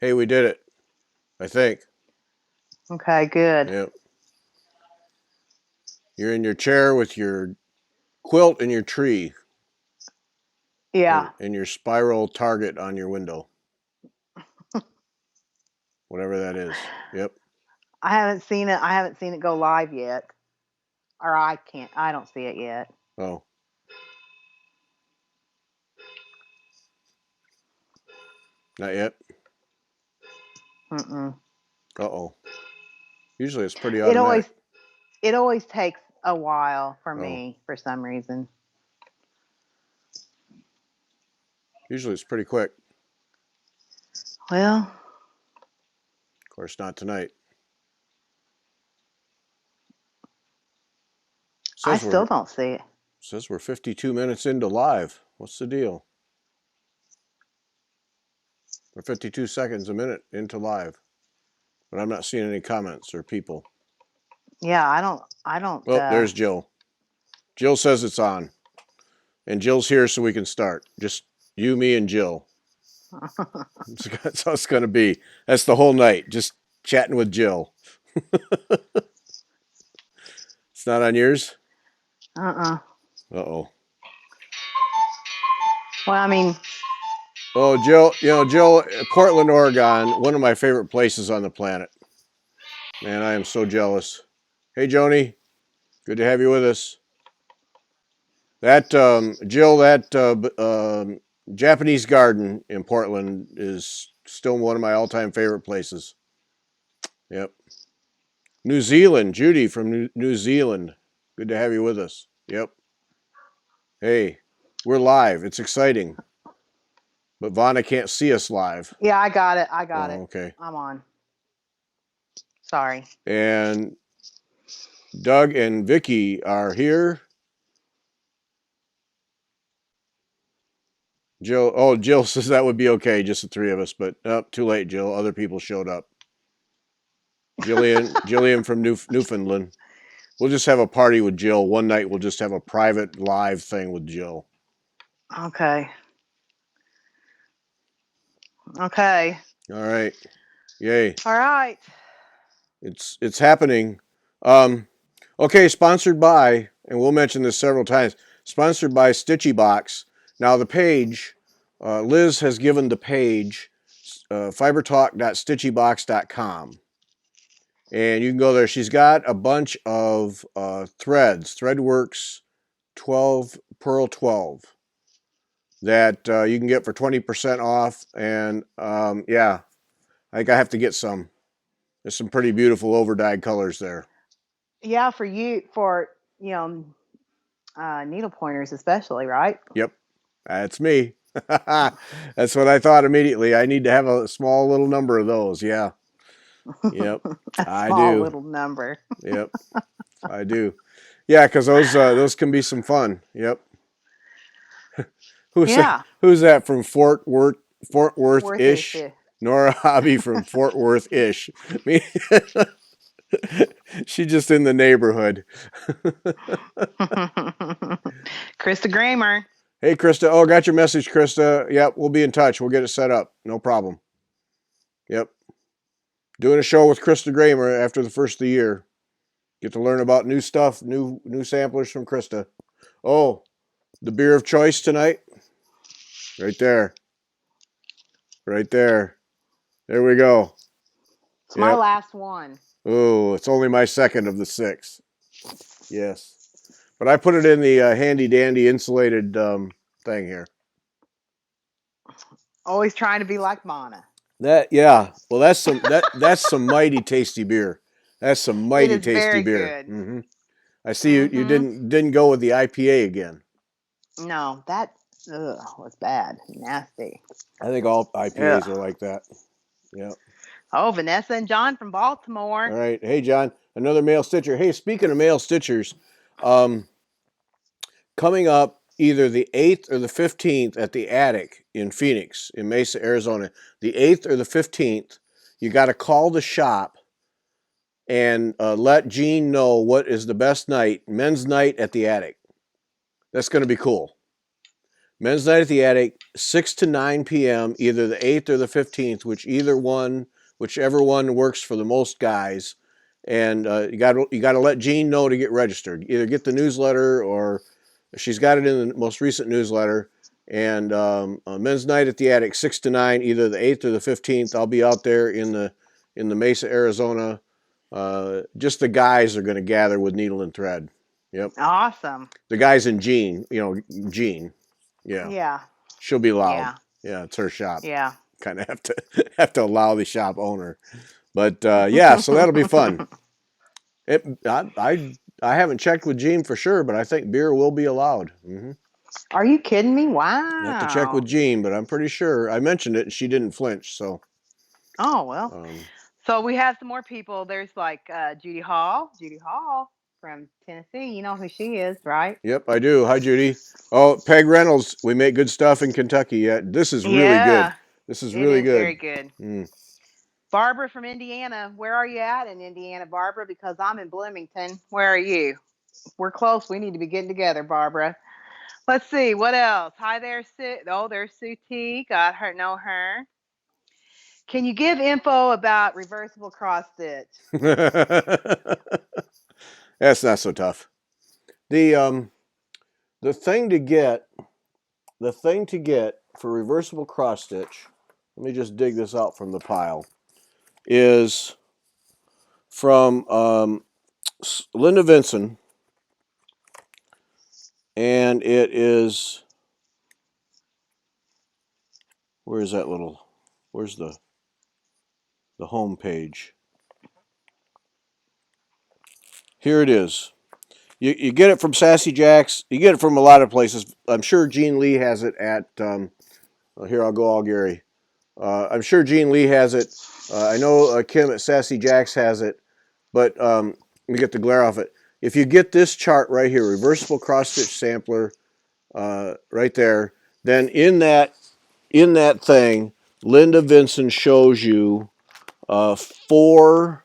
Hey, we did it. I think. Okay, good. Yep. You're in your chair with your quilt and your tree Yeah. and your spiral target on your window. Whatever that is. Yep. I haven't seen it. I haven't seen it go live yet. Or I don't see it yet. Oh. Not yet. Mm-mm. Uh-oh. Usually it's pretty It automatic. always it always takes a while for Oh. me for some reason. Usually it's pretty quick. Well, Of course, not tonight. I Says still we're don't see it. 52 minutes into live. What's the deal? We're 52 seconds a minute into live. But I'm not seeing any comments or people. Yeah, I don't Oh, there's Jill. Jill says it's on. And Jill's here so we can start. Just you, me, and Jill. That's how it's going to be. That's the whole night. Just chatting with Jill. It's not on yours? uh-uh. Uh-oh. Well, I mean, Oh, Jill, Jill, Portland, Oregon, one of my favorite places on the planet. Man, I am so jealous. Hey, Joni. Good to have you with us. That, Jill, that Japanese garden in Portland is still one of my all-time favorite places. Yep. New Zealand, Judy from New Zealand. Good to have you with us. Yep. Hey, we're live. It's exciting. But Vonna can't see us live. yeah, I got it. I got Oh, it. okay. I'm on. Sorry. And Doug and Vicky are here. Jill says that would be okay, just the three of us, but too late, Jill. Other people showed up. Jillian from Newfoundland. We'll just have a party with Jill. One night we'll just have a private live thing with Jill. Okay. Okay. All right. Yay. All right. It's happening. Okay, sponsored by, and we'll mention this several times, sponsored by Stitchy Box. Now the page, Liz has given the page fibertalk.stitchybox.com. And you can go there. She's got a bunch of threads, Threadworks 12, Pearl 12, that you can get for 20% off. And yeah, I think I have to get some. There's some pretty beautiful overdyed colors there. Yeah, for needle pointers especially, right? Yep, that's me. That's what I thought immediately. I need to have a small little number of those. Yeah. Yep. A I small do. little number. Yep. I do. Yeah, because those can be some fun. Yep. Yeah. Who's that from Fort Worth Worthish. ish? Nora Hobby from Fort Worth ish. She's just in the neighborhood. Krista Gramer. Hey, Krista. Oh, got your message, Krista. Yep, we'll be in touch. We'll get it set up. No problem. Yep. Doing a show with Krista Gramer after the first of the year. Get to learn about new stuff, new samplers from Krista. Oh, the beer of choice tonight. Right there. Right there. There we go. It's my Yep. last one. Oh, it's only my second of the 6. Yes. But I put it in the handy dandy insulated thing here. Always trying to be like Mana. Yeah. Well, that's some mighty tasty beer. That's some It mighty is tasty very beer. good. Mm-hmm. I see you didn't go with the IPA again. No, that was bad. Nasty. I think all IPAs are Ugh. like that. Yeah. Oh, Vanessa and John from Baltimore. All right. Hey, John, another male stitcher. Hey, speaking of male stitchers, coming up either the 8th or the 15th at the Attic in Phoenix, in Mesa, Arizona, the 8th or the 15th, you got to call the shop and let Gene know what is the best night, men's night at the Attic. That's going to be cool. Men's Night at the Attic, 6 to 9 p.m., either the 8th or the 15th, whichever one works for the most guys. And you got to let Jean know to get registered. Either get the newsletter or she's got it in the most recent newsletter. And Men's Night at the Attic, 6 to 9, either the 8th or the 15th. I'll be out there in the Mesa, Arizona. Just the guys are going to gather with needle and thread. Yep. Awesome. The guys and Jean, Jean. Yeah. Yeah. She'll be loud. Yeah. Yeah, it's her shop. Yeah. Kind of have to allow the shop owner. But yeah, so that'll be fun. I haven't checked with Jean for sure, but I think beer will be allowed. Mm-hmm. Are you kidding me? I have to check Wow. with Jean, but I'm pretty sure I mentioned it and she didn't flinch. So. Oh well. So we have some more people. There's like Judy Hall. Judy Hall from Tennessee. You know who she is, right? Yep, I do. Hi, Judy. Oh, Peg Reynolds. We make good stuff in Kentucky. Yeah, this is really good. This is really good. Very good. Barbara from Indiana. Where are you at in Indiana, Barbara? Because I'm in Bloomington. Where are you? We're close. We need to be getting together, Barbara. Let's see. What else? Hi there, Sue. Oh, there's Sue T. Got her. Know her. Can you give info about reversible cross stitch? That's not so tough. The thing to get for reversible cross stitch, let me just dig this out from the pile, is from Linda Vinson, and it is, where's the home page? Here it is. You get it from Sassy Jack's. You get it from a lot of places. I'm sure Gene Lee has it at. Here, I'll go all Gary. I'm sure Gene Lee has it. I know Kim at Sassy Jack's has it. But let me get the glare off it. If you get this chart right here, reversible cross stitch sampler, right there, then in that thing, Linda Vinson shows you four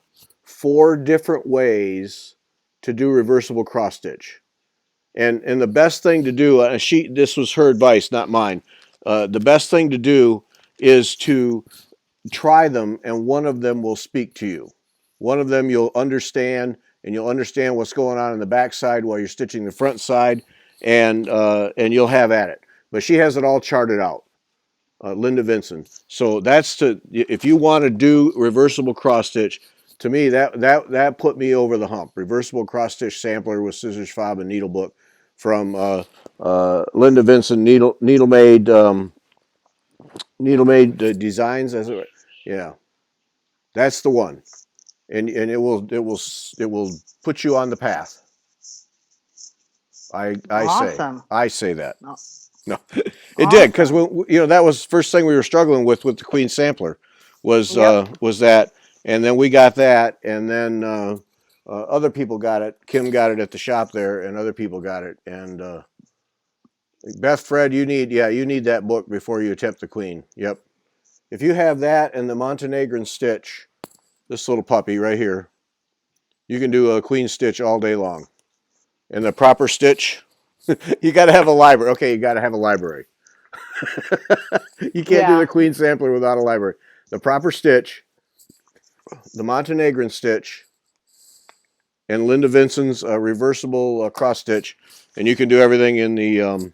different ways to do reversible cross stitch. And the best thing to do, this was her advice, not mine. The best thing to do is to try them, and one of them will speak to you. One of them you'll understand, and you'll understand what's going on the back side while you're stitching the front side, and you'll have at it. But she has it all charted out, Linda Vinson. So if you want to do reversible cross stitch, to me that put me over the hump. Reversible cross stitch sampler with scissors, fob, and needle book from Linda Vinson needle made designs, as it, yeah, that's the one, and it will put you on the path. Awesome. I say that. Oh. No, it did, because that was the first thing we were struggling with the Queen sampler, was that, and then we got that, and then other people got it. Kim got it at the shop there, and other people got it, and Beth, Fred, you need that book before you attempt the Queen. Yep. If you have that and the Montenegrin stitch, this little puppy right here, you can do a Queen stitch all day long. And the proper stitch, you got to have a library. Okay, you got to have a library. You can't do the Queen sampler without a library. The proper stitch, the Montenegrin stitch, and Linda Vinson's reversible cross stitch, and you can do everything in the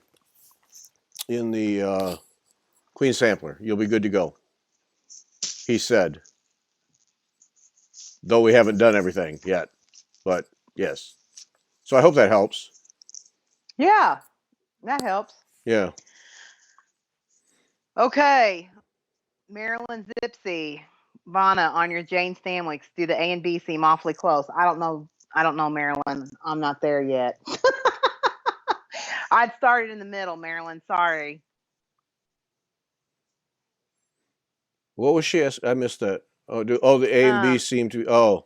Queen sampler. You'll be good to go, he said. Though we haven't done everything yet, but yes. So I hope that helps. Yeah, that helps. Yeah. Okay, Marilyn Zipsy, Vana, on your Jane Stanwicks, do the A and B seem awfully close? I don't know, Marilyn. I'm not there yet. I'd started in the middle, Marilyn. Sorry. What was she asking? I missed that. The A and B seem to be. Oh.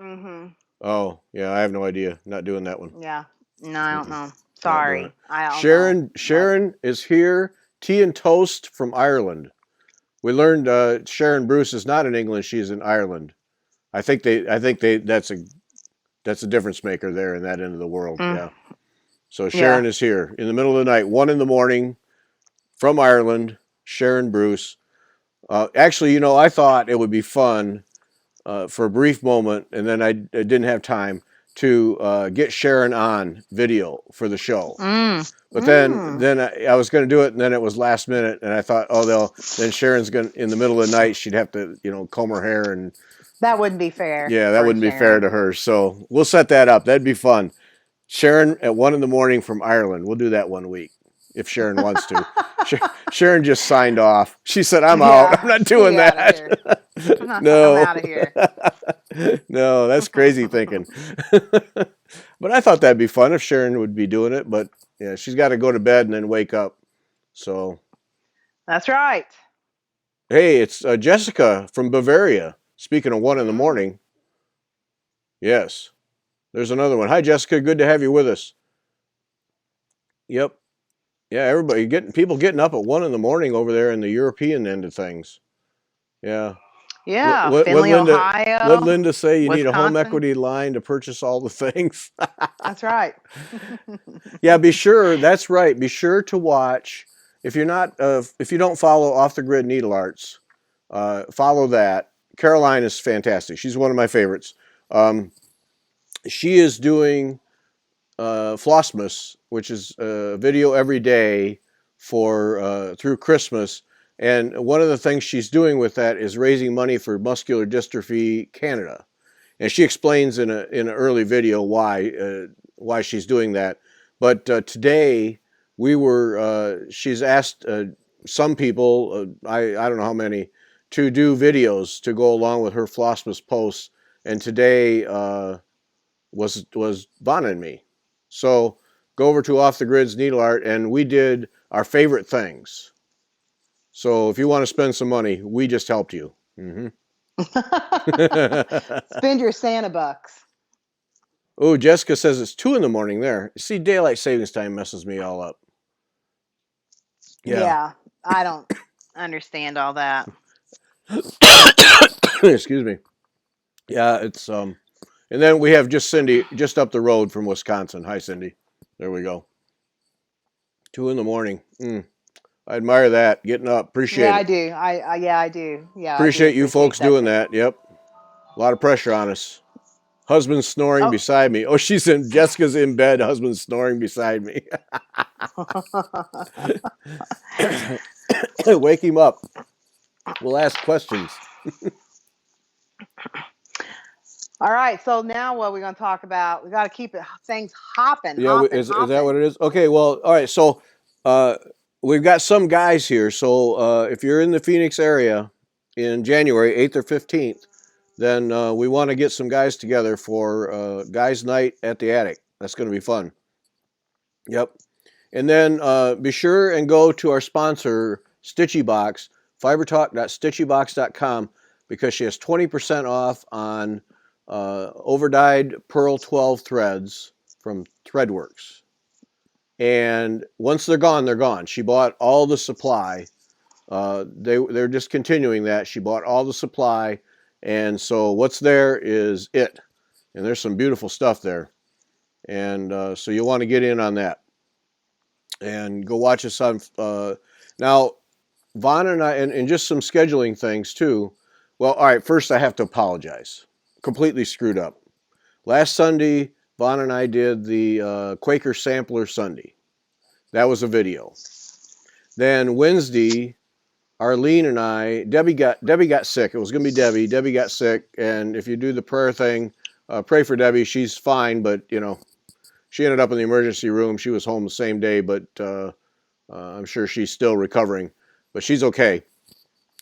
Mm-hmm. Oh, yeah, I have no idea. Not doing that one. Yeah. No, I don't know. Sorry. I don't know. Sharon but is here. Tea and toast from Ireland. We learned Sharon Bruce is not in England, she's in Ireland. I think that's a difference maker there in that end of the world. Yeah. So Sharon is here in the middle of the night, 1 a.m. from Ireland, Sharon Bruce. Actually, I thought it would be fun for a brief moment, and then I didn't have time to get Sharon on video for the show. But then I was going to do it, and then it was last minute, and I thought, then Sharon's going in the middle of the night, she'd have to, comb her hair, and That wouldn't be fair. yeah, that for wouldn't be fair Sharon. to her. So we'll set that up. That'd be fun. Sharon at 1 a.m. from Ireland. We'll do that one week if Sharon wants to. Sharon just signed off. She said, "I'm out. I'm not doing that." No, I'm out of here. no, that's crazy thinking. But I thought that'd be fun if Sharon would be doing it. But yeah, she's got to go to bed and then wake up. So That's right. hey, it's Jessica from Bavaria. Speaking of 1 a.m. Yes, there's another one. Hi, Jessica. Good to have you with us. Yep. Yeah, everybody people getting up at 1 a.m. over there in the European end of things. Yeah. Yeah, What Findlay, Linda Ohio, Linda say? You need a home Wisconsin. equity line to purchase all the things. That's right. Yeah, be sure. That's right. Be sure to watch. If you don't follow Off the Grid Needle Arts, follow that. Caroline is fantastic. She's one of my favorites. She is doing Flossmas, which is a video every day for through Christmas. And one of the things she's doing with that is raising money for Muscular Dystrophy Canada. And she explains in an early video why she's doing that. But today she's asked some people, I don't know how many, to do videos to go along with her Flossmas posts. And today was Vonna and me. So go over to Off the Grid's Needle Art, and we did our favorite things. So if you want to spend some money, we just helped you. Mm-hmm. Spend your Santa bucks. Oh, Jessica says it's 2 a.m. there. See, daylight savings time messes me all up. Yeah, I don't understand all that. Excuse me. Yeah, it's and then we have just Cindy just up the road from Wisconsin. Hi, Cindy. There we go. 2 a.m. I admire that. Getting up. Appreciate Yeah, it. I do. I do. Yeah, Appreciate I do you folks doing too. that. Yep. A lot of pressure on us. Husband snoring Oh. beside me. Oh, Jessica's in bed. Husband snoring beside me. Wake him up. We'll ask questions. All right, so now what we're going to talk about? We got to keep things hopping. Yeah, is that what it is? Okay, well, all right. So we've got some guys here. So if you're in the Phoenix area in January 8th or 15th, then we want to get some guys together for Guys Night at the Attic. That's going to be fun. Yep. And then be sure and go to our sponsor, Stitchy Box, fibertalk.stitchybox.com, because she has 20% off on overdyed Pearl 12 threads from Threadworks. And once they're gone, they're gone. She bought all the supply. They're just continuing that. She bought all the supply. And so what's there is it. And there's some beautiful stuff there. And so you'll want to get in on that. And go watch us on. Now, Vaughn and I, and just some scheduling things too. Well, all right, first I have to apologize. Completely screwed up. Last Sunday, Vaughn and I did the Quaker Sampler Sunday. That was a video. Then Wednesday, Arlene and I, Debbie got sick. It was going to be Debbie. Debbie got sick, and if you do the prayer thing, pray for Debbie. She's fine, but she ended up in the emergency room. She was home the same day, but I'm sure she's still recovering, but she's okay.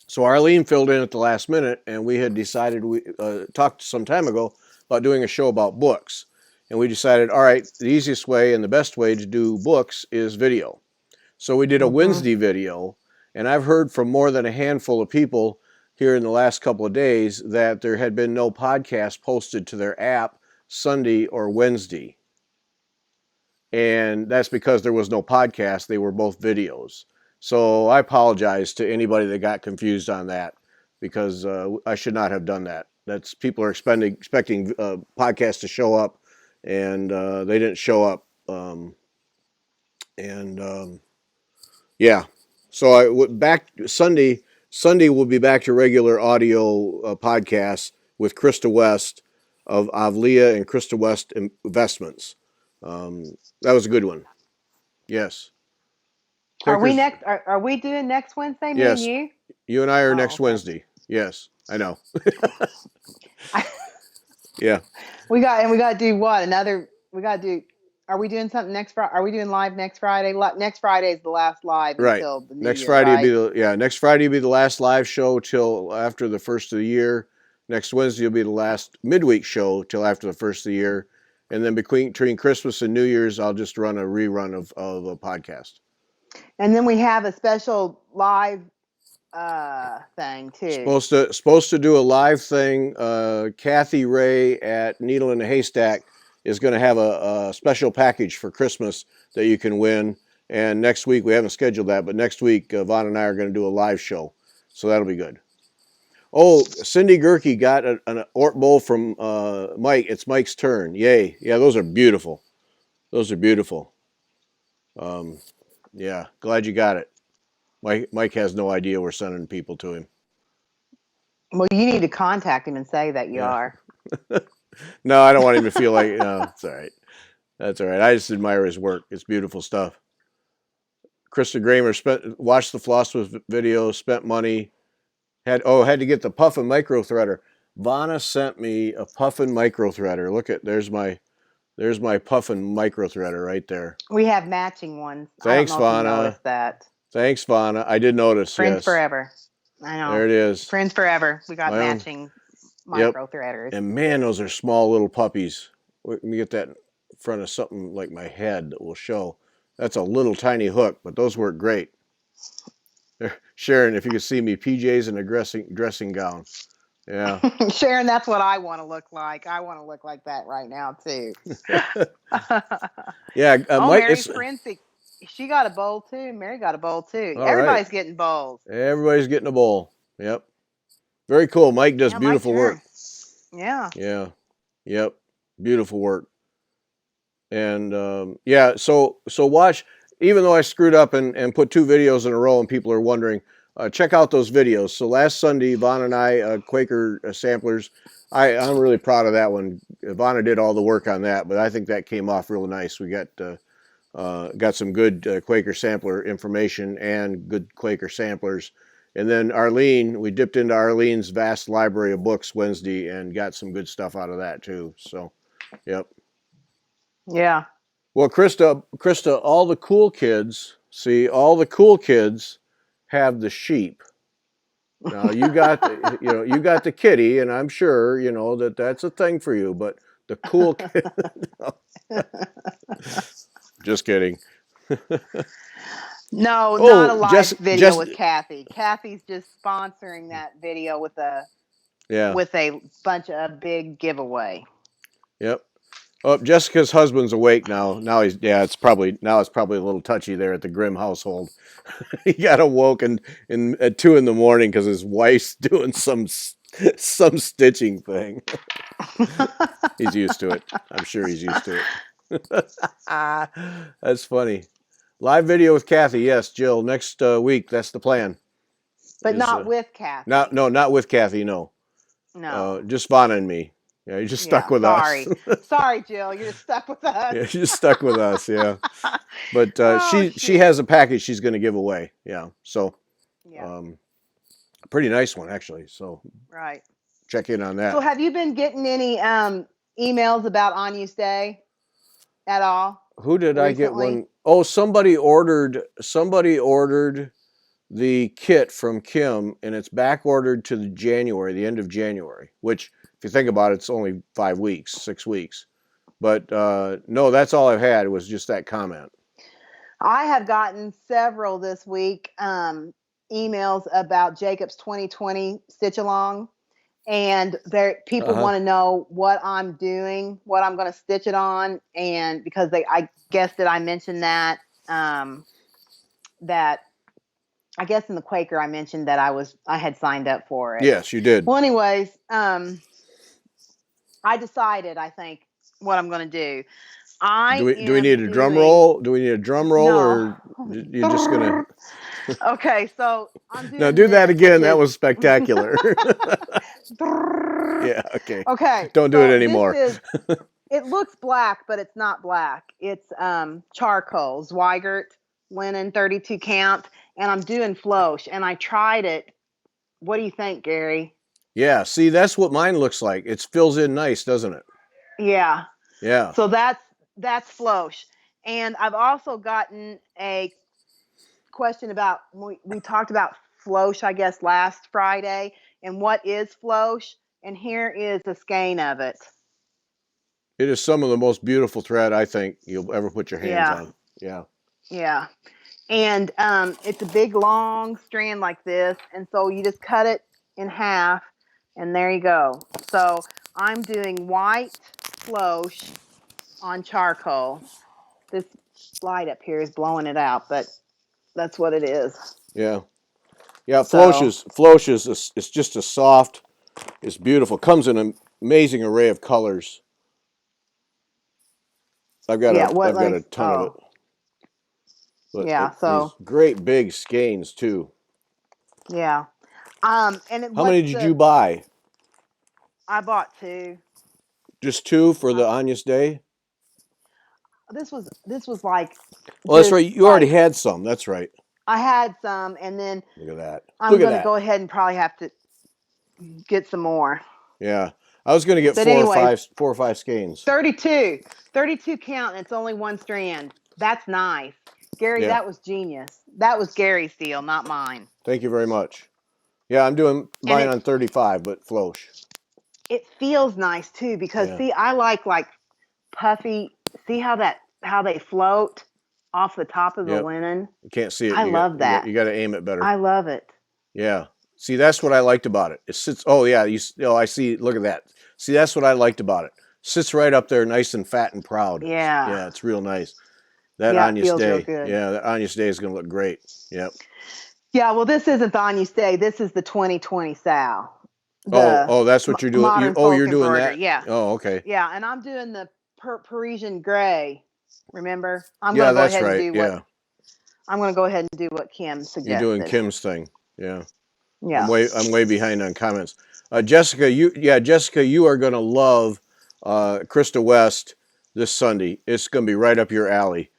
So Arlene filled in at the last minute, and we had decided, we talked some time ago about doing a show about books. And we decided, all right, the easiest way and the best way to do books is video. So we did a Wednesday video, and I've heard from more than a handful of people here in the last couple of days that there had been no podcast posted to their app Sunday or Wednesday. And that's because there was no podcast. They were both videos. So I apologize to anybody that got confused on that, because I should not have done that. People are expecting podcasts to show up, and they didn't show up. Yeah. So back Sunday. Sunday we'll be back to regular audio podcasts with Krista West of Avlia and Krista West Investments. That was a good one. Yes. Are we Quakers. next? Are we doing next Wednesday? Me and Yes. you? You and I are Oh, next okay. Wednesday. Yes. I know. Yeah. we got to do what? Another. We got to do. Are we doing something next Friday? Are we doing live next Friday? Next Friday is the last live Right. until the new Next year, Friday right? will be next Friday will be the last live show till after the first of the year. Next Wednesday will be the last midweek show till after the first of the year. And then between Christmas and New Year's, I'll just run a rerun of a podcast. And then we have a special live thing too. Supposed to do a live thing. Kathy Ray at Needle in a Haystack is going to have a special package for Christmas that you can win. And next week, we haven't scheduled that, but next week, Vaughn and I are going to do a live show. So that'll be good. Oh, Cindy Gerke got an Ort Bowl from Mike. It's Mike's turn. Yay. Yeah, those are beautiful. Those are beautiful. Yeah, glad you got it. Mike has no idea we're sending people to him. Well, you need to contact him and say that you Yeah. are. No, I don't want him to feel like, no, it's all right. That's all right. I just admire his work. It's beautiful stuff. Krista Gramer watched the Flosswith video, spent money, had to get the Puffin micro threader. Vanna sent me a Puffin micro threader. Look at there's my Puffin micro threader right there. We have matching ones. Thanks, I don't know if you Vanna. noticed that. Thanks, Vanna. I did notice. Friends Yes. forever. I know. There it is. Friends forever. We got matching micro threaders. And man, those are small little puppies. Let me get that in front of something like my head that will show. That's a little tiny hook, but those work great. Sharon, if you could see me, PJs and a dressing gown. Yeah. Sharon, that's what I want to look like. I want to look like that right now too. Yeah. Mike, Mary's Forensic. She got a bowl too. Mary got a bowl too. All Everybody's right. getting bowls. Everybody's getting a bowl. Yep. Very cool. Mike does beautiful work. Yeah. Yeah. Yep. Beautiful work. And yeah, so watch. Even though I screwed up and put 2 videos in a row, and people are wondering, check out those videos. So last Sunday, Vaughn and I, Quaker samplers, I'm really proud of that one. Vaughn did all the work on that, but I think that came off real nice. We got some good Quaker sampler information and good Quaker samplers. And then Arlene, we dipped into Arlene's vast library of books Wednesday and got some good stuff out of that too. So, yep. Yeah. Well, Krista, all the cool kids have the sheep. Now you got the kitty, and I'm sure that's a thing for you. But the cool kid, just kidding. No, not a live video with Kathy. Kathy's just sponsoring that video with a bunch of big giveaway. Yep. Oh, Jessica's husband's awake now. It's probably a little touchy there at the Grimm household. He got awoke at 2 a.m. because his wife's doing some stitching thing. He's used to it. I'm sure he's used to it. That's funny. Live video with Kathy. Yes, Jill. Next week. That's the plan. But not with Kathy. Not with Kathy. No. No. Just Vanna and me. Yeah, you're just stuck with us. Sorry, Jill. You're just stuck with us. Yeah, she's stuck with us. Yeah. But she has a package she's going to give away. Yeah. So. Yeah. Pretty nice one actually. So. Right. Check in on that. So have you been getting any emails about Anu's Day at all? Who did recently? I get one? Oh, somebody ordered the kit from Kim, and it's back ordered to the end of January, which if you think about it, it's only 6 weeks. But no, that's all I've had was just that comment. I have gotten several this week emails about Jacob's 2020 stitch along. And people want to know what I'm doing, what I'm going to stitch it on, and because I guess that I mentioned that that I guess in the Quaker I mentioned that I had signed up for it. Yes, you did. Well, anyways, I decided I think what I'm going to do. I Do we am need a drum doing roll? Do we need a drum roll, no. or you're just gonna Okay, so I'm now doing do that this, which again? That is was spectacular. Yeah. Okay. okay. Don't do it So this anymore. is it looks black, but it's not black. It's charcoal, Zweigert linen 32 count, and I'm doing floche. And I tried it. What do you think, Gary? Yeah. See, that's what mine looks like. It fills in nice, doesn't it? Yeah. Yeah. So that's floche. And I've also gotten a question about we talked about floche, I guess, last Friday. And what is floche? And here is a skein of it. It is some of the most beautiful thread I think you'll ever put your hands Yeah. on. Yeah. Yeah. And it's a big long strand like this, and so you just cut it in half, and there you go. So I'm doing white floche on charcoal. This light up here is blowing it out, but that's what it is. Yeah. Yeah. So Floche is it's just a soft. It's beautiful. Comes in an amazing array of colors. yeah, what I've let got me a ton of it. oh But yeah, these so great big skeins too. yeah. And How many did you buy? I bought two. Just two for Uh, the Agnus Day? this was like Well, that's right. just You already like had some. That's right. I had some, and then Look at that. I'm Look at gonna that. go ahead and probably have to get some more. Yeah. I was going to get But anyways, four or five skeins. 32. 32 count, and it's only one strand. That's nice. Gary, Yeah. that was genius. That was Gary's deal, not mine. Thank you very much. Yeah, I'm doing And mine on 35, but floche. it feels nice too because Yeah. see, I like puffy. See how they float off the top of the Yep. linen? You can't see it. I love that. You got to aim it better. I love it. Yeah. See, that's what I liked about it. It sits. Oh yeah. I see. Look at that. See, that's what I liked about it. Sits right up there, nice and fat and proud. Yeah. Yeah, it's real nice. That Yeah, it Agnus feels real Day. good. Yeah, that Agnus Day is going to look great. Yep. Yeah, well, this isn't the Agnus Day. This is the 2020 Sal. Oh, The that's what you're doing. modern You're folk doing embroidery. that. Yeah. Oh, okay. Yeah, and I'm doing the Parisian gray. Remember? I'm Yeah, going to go that's ahead and right. do what Yeah, I'm going to go ahead and do what Kim you're doing suggested. Kim's thing. Yeah, Yeah. I'm way behind on comments. Jessica, you are going to love Krista West this Sunday. It's going to be right up your alley.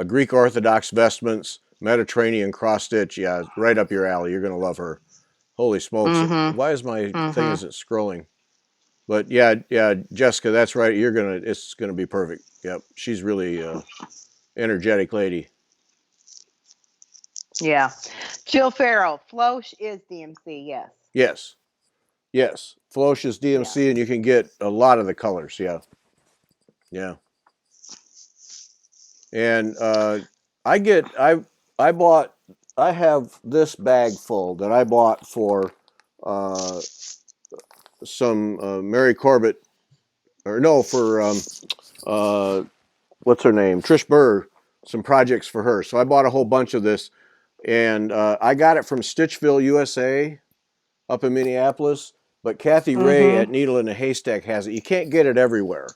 Greek Orthodox vestments, Mediterranean cross stitch. Yeah, right up your alley. You're going to love her. Holy smokes! Mhm. Why is my thing Mhm. isn't scrolling? But yeah, Jessica, that's right. It's gonna be perfect. Yep, she's really energetic lady. Yeah. Jill Farrell, Floche is DMC. Yes. Yes, yes. Floche is Yeah. DMC, and you can get a lot of the colors. Yeah, yeah. And I get I bought I have this bag full that I bought for uh, some Mary Corbett or no for uh, what's her name, Trish Burr, some projects for her. So I bought a whole bunch of this, and I got it from Stitchville, USA, up in Minneapolis. But Kathy Ray at Mhm. Needle in a Haystack has it. You can't get it everywhere.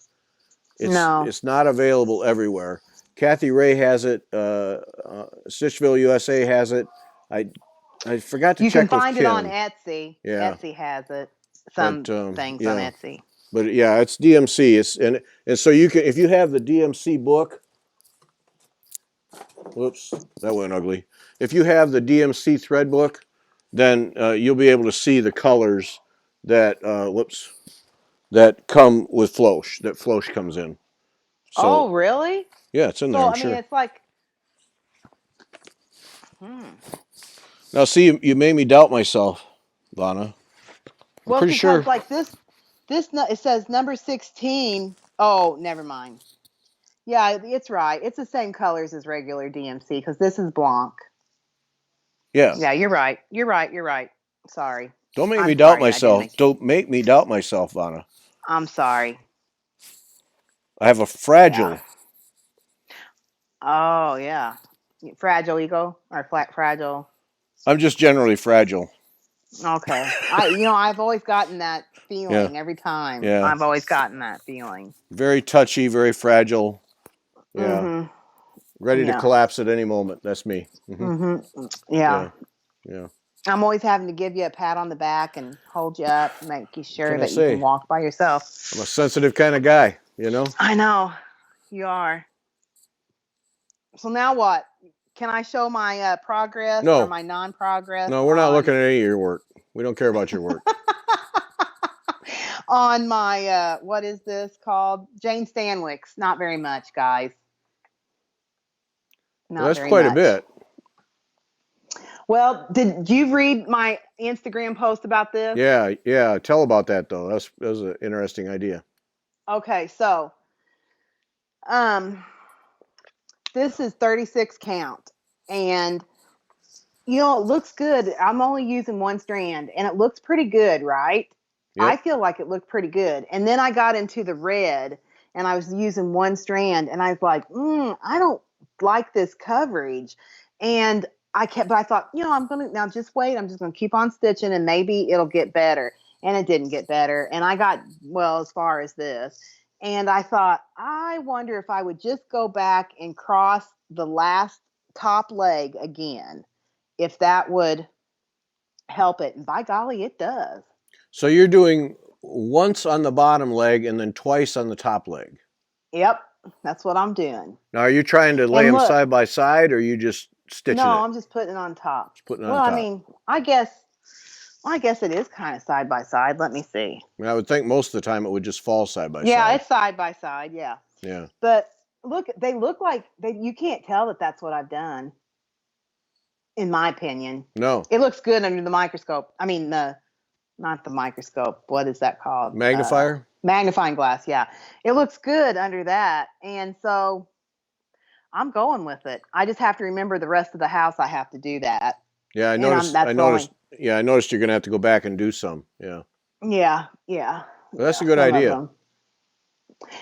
No. It's not available everywhere. Kathy Ray has it. Stitchville, USA has it. I I forgot to You can check with find it on Kim. Etsy. Yeah, Etsy has it. but Some things on yeah, Etsy. but yeah, it's DMC. And so you can if you have the DMC book. Whoops, that went ugly. If you have the DMC thread book, then you'll be able to see the colors that that come with Floche. That Floche comes in. Oh, So really? yeah, it's in there. So I'm I mean, sure. it's like, hmm. Now, see, you made me doubt myself, Lana. I'm Well, pretty because sure. like it says number 16. Oh, never mind. Yeah, it's right. It's the same colors as regular DMC because this is Blanc. Yeah. Yeah, you're right. You're right. You're right. Sorry. Don't make me I'm doubt sorry. I didn't myself. make. Don't make me doubt myself, Lana. I'm sorry. I have a Yeah. fragile. Oh, yeah. Fragile ego or flat fragile. I'm just generally fragile. Okay. I've always gotten that Yeah. feeling every time. Yeah. I've always gotten that feeling. Very touchy, very fragile. Yeah. Mm-hmm. Ready to Yeah. collapse at any moment. That's me. Mm-hmm. Yeah. Yeah. I'm always having to give you a pat on the back and hold you up, make you What sure can I that you can say? walk by yourself. I'm a sensitive kind of guy, you know? I know you are. So now what? Can I show my progress or No, my non-progress no, we're not looking at any of your work. We don't care about your work. on my what is this called? Jane Stanwyck's. Not very much, guys. Well, Not that's very quite a much. bit. Well, did you read my Instagram post about this? Yeah. Tell about that though. That was an interesting idea. Okay, so um this is 36 count, and it looks good. I'm only using one strand and it looks pretty good, right? I Yep. feel like it looked pretty good. And then I got into the red and I was using one strand and I was like, I don't like this coverage. And but I thought, I'm going to now just wait. I'm just going to keep on stitching and maybe it'll get better. And it didn't get better. And I got, well, as far as this. And I thought, I wonder if I would just go back and cross the last top leg again, if that would help it. And by golly, it does. So you're doing once on the bottom leg and then twice on the top leg. Yep, that's what I'm doing. Now, are you trying to lay And them look, side by side, or are you just stitching no, it? I'm just putting it on top. Just putting it on Well, I top. mean, I guess it is kind of side by side. Let me see. I mean, I would think most of the time it would just fall side by Yeah, side. it's side by side. Yeah. Yeah. But look, they look like you can't tell that that's what I've done, in my opinion. No. It looks good under the microscope. I mean, not the microscope. What is that called? Magnifier? Magnifying glass. Yeah. It looks good under that. And so I'm going with it. I just have to remember the rest of the house. I have to do that. Yeah, I noticed. That's the only. Yeah, I noticed you're gonna have to go back and do some. Yeah. Yeah. Well, that's a good Some of idea. them.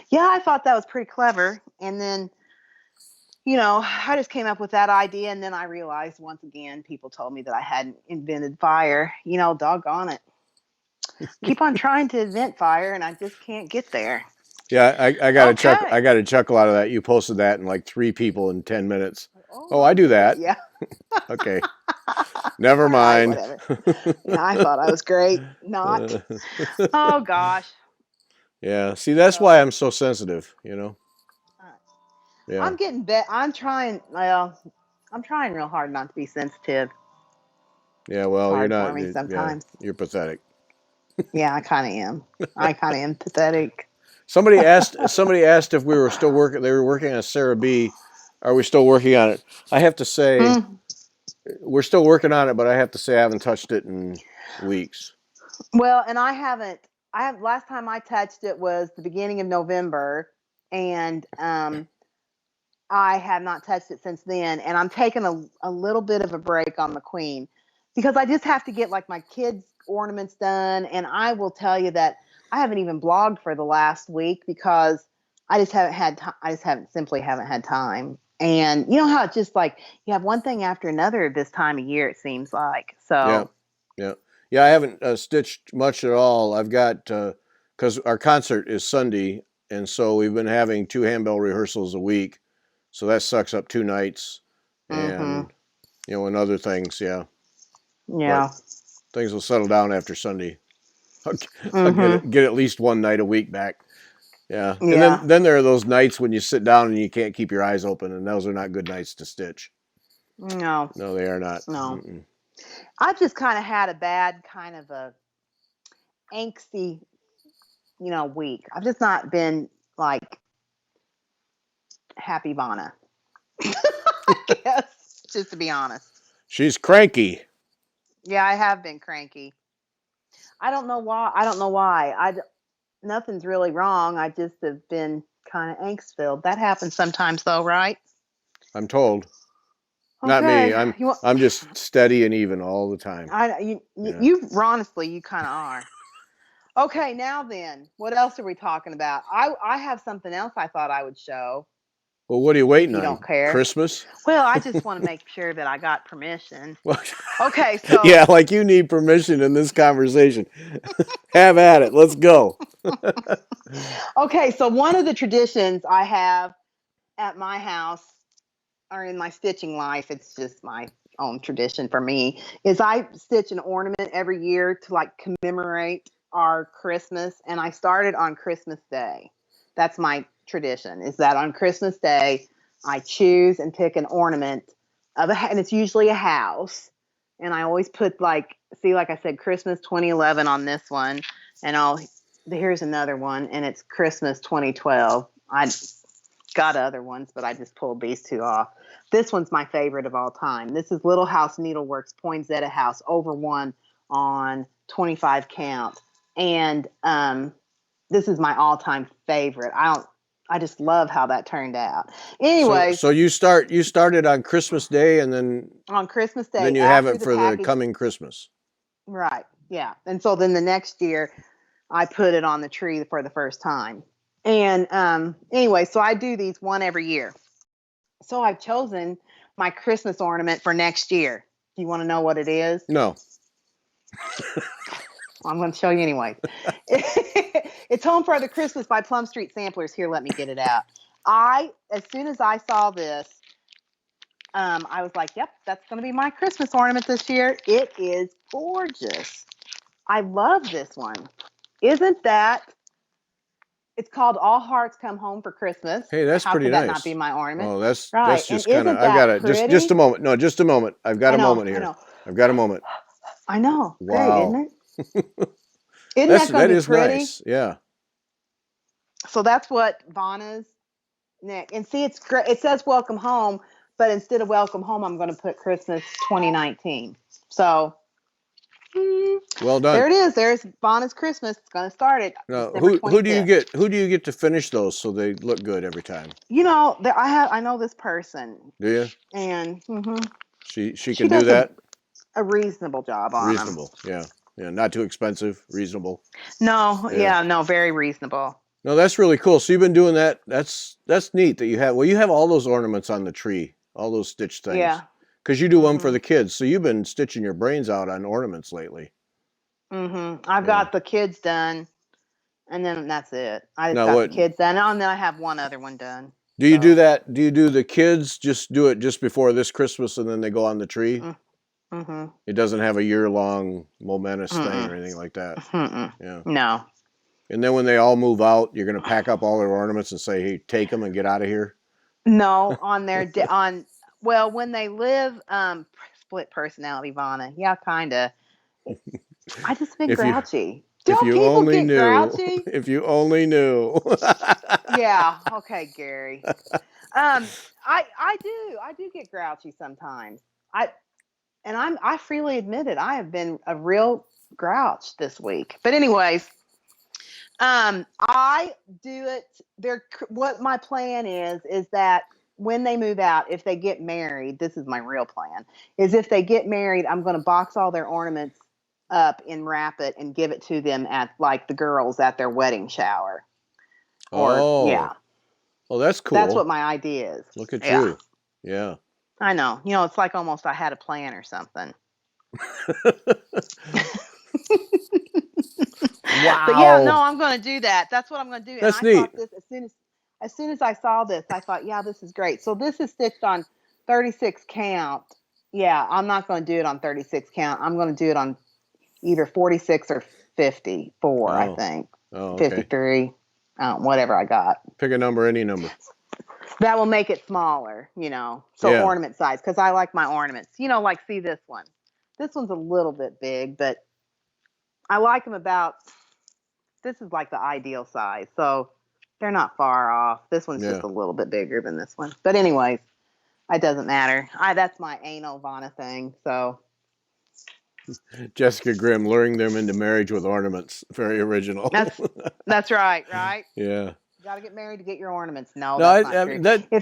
Yeah, I thought that was pretty clever. And then, I just came up with that idea. And then I realized once again, people told me that I hadn't invented fire. Doggone it. Keep on trying to invent fire, and I just can't get there. Yeah, I got Okay. I got a chuckle out of that. You posted that in like 3 people in 10 minutes. Oh, I do that. Yeah. Okay. Never All right, mind. whatever. Yeah, I thought I was great. Not. Oh gosh. Yeah. See, that's why I'm so sensitive. Yeah. I'm getting better. I'm trying. Well, I'm trying real hard not to be sensitive. Yeah. Well, It's you're hard for not. me sometimes. You're pathetic. Yeah, I kind of am. I kind of am pathetic. Somebody asked if we were still working. They were working on Sarah B. Are we still working on it? I have to say we're still working on it, but I have to say I haven't touched it in weeks. Well, and I haven't. Last time I touched it was the beginning of November, and I have not touched it since then. And I'm taking a little bit of a break on the Queen because I just have to get like my kids' ornaments done. And I will tell you that I haven't even blogged for the last week because I just haven't had time. I just simply haven't had time. And you know how it's just like you have one thing after another this time of year, it seems like. So Yeah. I haven't stitched much at all. I've got because our concert is Sunday, and so we've been having 2 handbell rehearsals a week. So that sucks up 2 nights, and and other things. Yeah. yeah. But things will settle down after Sunday. I'll get at least one night a week back. Yeah. And then there are those nights when you sit down and you can't keep your eyes open, and those are not good nights to stitch. No. No, they are not. No. I've just kind of had a bad kind of a angsty, week. I've just not been like happy Vana. I guess, just to be honest. She's cranky. Yeah, I have been cranky. I don't know why. Nothing's really wrong. I just have been kind of angst filled. That happens sometimes, though, right? I'm told. Okay. Not me. I'm just steady and even all the time. You honestly, you kind of are. Okay, now then, what else are we talking about? I have something else I thought I would show. Well, what are you waiting on? You don't care. Christmas? Well, I just want to make sure that I got permission. Well, okay, so yeah, like you need permission in this conversation. Have at it. Let's go. Okay, so one of the traditions I have at my house or in my stitching life, it's just my own tradition for me, is I stitch an ornament every year to like commemorate our Christmas. And I started on Christmas Day. That's my tradition, is that on Christmas Day, I choose and pick an ornament and it's usually a house. And I always put like I said, Christmas 2011 on this one. And here's another one, and it's Christmas 2012. I got other ones, but I just pulled these two off. This one's my favorite of all time. This is Little House Needleworks Poinsettia House over one on 25 count. And this is my all-time favorite. I just love how that turned out. Anyways, so you started on Christmas Day, and then on Christmas Day, then you have it for the coming Christmas. Right. Yeah. And so then the next year I put it on the tree for the first time. And anyway, so I do these one every year. So I've chosen my Christmas ornament for next year. Do you want to know what it is? No. I'm going to show you anyway. It's Home for the Christmas by Plum Street Samplers. Here, let me get it out. As soon as I saw this, I was like, yep, that's going to be my Christmas ornament this year. It is gorgeous. I love this one. Isn't that? It's called All Hearts Come Home for Christmas. Hey, that's pretty nice. How could that not be my ornament? Oh, that's right. That's just kind of. I've got it. Just a moment. No, just a moment. I've got a moment here. I've got a moment. I know. Wow. Great, isn't it? Isn't that going to be pretty? Nice. Yeah. So that's what Vanna's neck. And see, it's great. It says Welcome Home, but instead of Welcome Home, I'm going to put Christmas 2019. So. Well done. There it is. There's Vanna's Christmas. It's going to start it. Now, who do you get? Who do you get to finish those so they look good every time? You know, I know this person. Do you? And she can do that. A reasonable job on reasonable. Them. Yeah, not too expensive. Reasonable. No, no, very reasonable. No, that's really cool. So you've been doing that. That's neat that you have. Well, you have all those ornaments on the tree, all those stitch things. Yeah. Because you do one for the kids, so you've been stitching your brains out on ornaments lately. I've got the kids done, and then that's it. I just got the kids done, and then I have one other one done. Do you do that? Do you do the kids do it just before this Christmas, and then they go on the tree? Mm-hmm. It doesn't have a year-long momentous thing or anything like that. Yeah. No. And then when they all move out, you're going to pack up all their ornaments and say, "Hey, take them and get out of here." No, on their well, when they live split personality, Vanna. Yeah, kind of. I just been grouchy. If you only knew. Grouchy? If you only knew. Yeah. Okay, Gary. I do get grouchy sometimes. I freely admit it. I have been a real grouch this week. But anyways, I do it. What my plan is that when they move out, if they get married, this is my real plan, is if they get married, I'm going to box all their ornaments up and wrap it and give it to them at like the girls at their wedding shower. Oh, that's cool. That's what my idea is. Look at you. Yeah. I know. You know, it's like almost I had a plan or something. Wow. But yeah, no, I'm going to do that. That's what I'm going to do. That's and I neat. thought this as soon as I saw this, I thought, yeah, this is great. So this is stitched on 36 count. Yeah, I'm not going to do it on 36 count. I'm going to do it on either 46 or 54, I think. Oh, okay. 53, whatever I got. Pick a number, any number. That will make it smaller, so ornament size, because I like my ornaments. Like, see this one. This one's a little bit big, but I like them this is like the ideal size, so they're not far off. This one's just a little bit bigger than this one. But anyways, it doesn't matter. That's my anal Vanna thing, so. Jessica Grimm, luring them into marriage with ornaments. Very original. That's right, right? Yeah. You got to get married to get your ornaments. No, that's not true.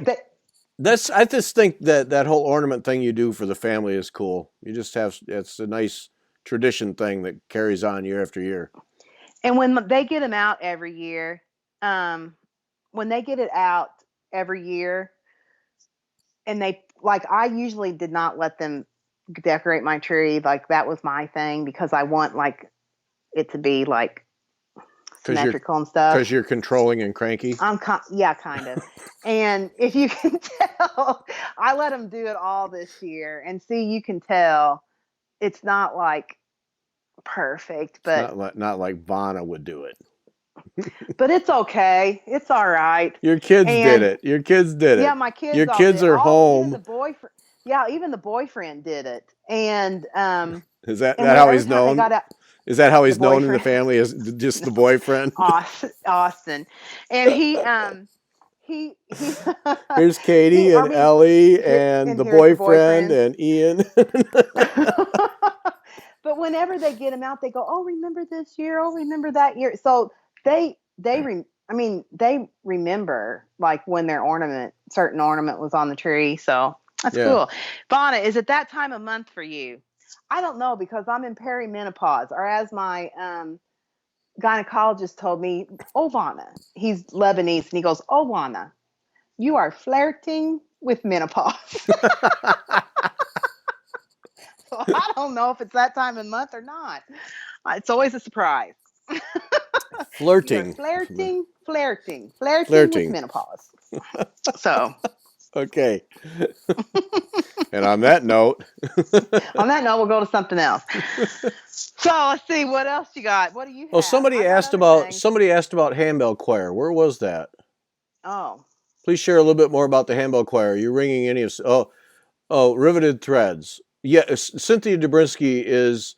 I just think that whole ornament thing you do for the family is cool. You just it's a nice tradition thing that carries on year after year. And when they get them out every year, when they get it out every year, and I usually did not let them decorate my tree. Like, that was my thing, because I want like it to be like symmetrical and stuff. Because you're controlling and cranky. Yeah, kind of. And if you can tell, I let them do it all this year, and see, you can tell it's not like perfect, but Not like Vanna would do it. but it's okay. It's all right. Your kids did it. Your kids did it. Yeah, my kids. Your kids are home. Even the boyfriend. Yeah, even the boyfriend did it. And is that how he's known? Is that how he's known in the family? As just the boyfriend? Austin, and he Here's Katie and Ellie and the boyfriend and Ian. But whenever they get him out, they go, "Oh, remember this year? Oh, remember that year?" So they remember like when certain ornament was on the tree. So that's cool. Vanna, is it that time of month for you? I don't know, because I'm in perimenopause, or as my gynecologist told me, "Oh, Vanna," he's Lebanese, and he goes, "Oh, Vanna, you are flirting with menopause." So I don't know if it's that time of month or not. It's always a surprise. Flirting with menopause. So. Okay. And on that note, we'll go to something else. So let's see, what else you got? What do you have? Oh, somebody asked about Handbell Choir. Where was that? Oh. Please share a little bit more about the Handbell Choir. Are you ringing any of... Oh, Riveted Threads. Yeah, Cynthia Dobrinsky is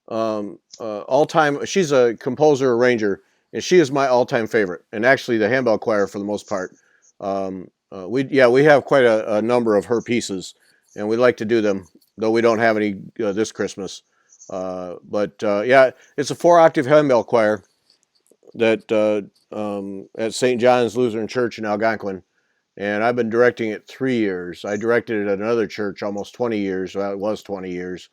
all-time... She's a composer, arranger, and she is my all-time favorite. And actually, the Handbell Choir, for the most part. We have quite a number of her pieces, and we like to do them, though we don't have any this Christmas. But it's a 4-octave handbell choir that at St. John's Lutheran Church in Algonquin, and I've been directing it 3 years. I directed it at another church almost 20 years. Well, it was 20 years,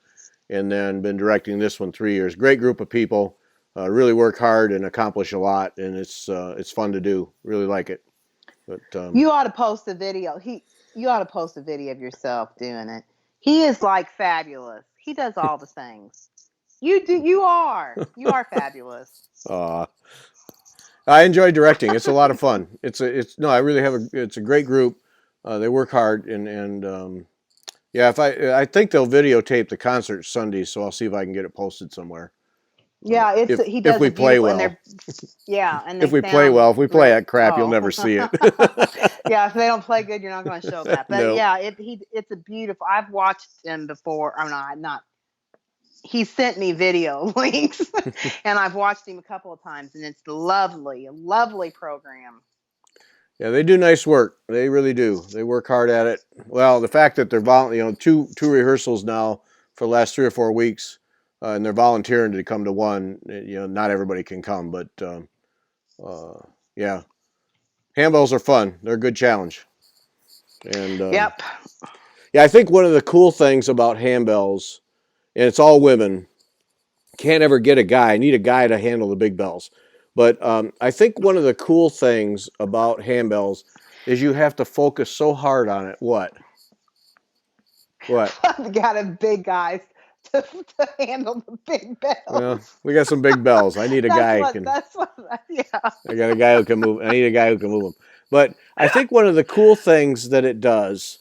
and then been directing this one 3 years. Great group of people, really work hard and accomplish a lot, and it's fun to do. Really like it. But you ought to post a video. You ought to post a video of yourself doing it. He is like fabulous. He does all the things. You are fabulous. I enjoy directing. It's a lot of fun. It's a great group. They work hard, and I think they'll videotape the concert Sunday, so I'll see if I can get it posted somewhere. Yeah, he does. If we play well. And if we play well. If we play at crap, you'll never see it. Yeah, if they don't play good, you're not going to show that. But no. Yeah, it's a beautiful. I've watched him before. I'm not. He sent me video links, and I've watched him a couple of times, and it's a lovely program. Yeah, they do nice work. They really do. They work hard at it. Well, the fact that they're two rehearsals now for the last 3 or 4 weeks. And they're volunteering to come to one. Not everybody can come, but handbells are fun. They're a good challenge. And yep. Yeah, I think one of the cool things about handbells, and it's all women, can't ever get a guy. I need a guy to handle the big bells. But I think one of the cool things about handbells is you have to focus so hard on it. What? Got a big guys. To handle the big bells. Well, we got some big bells. I need a guy who can. I got a guy who can move. I need a guy who can move them. But I think one of the cool things that it does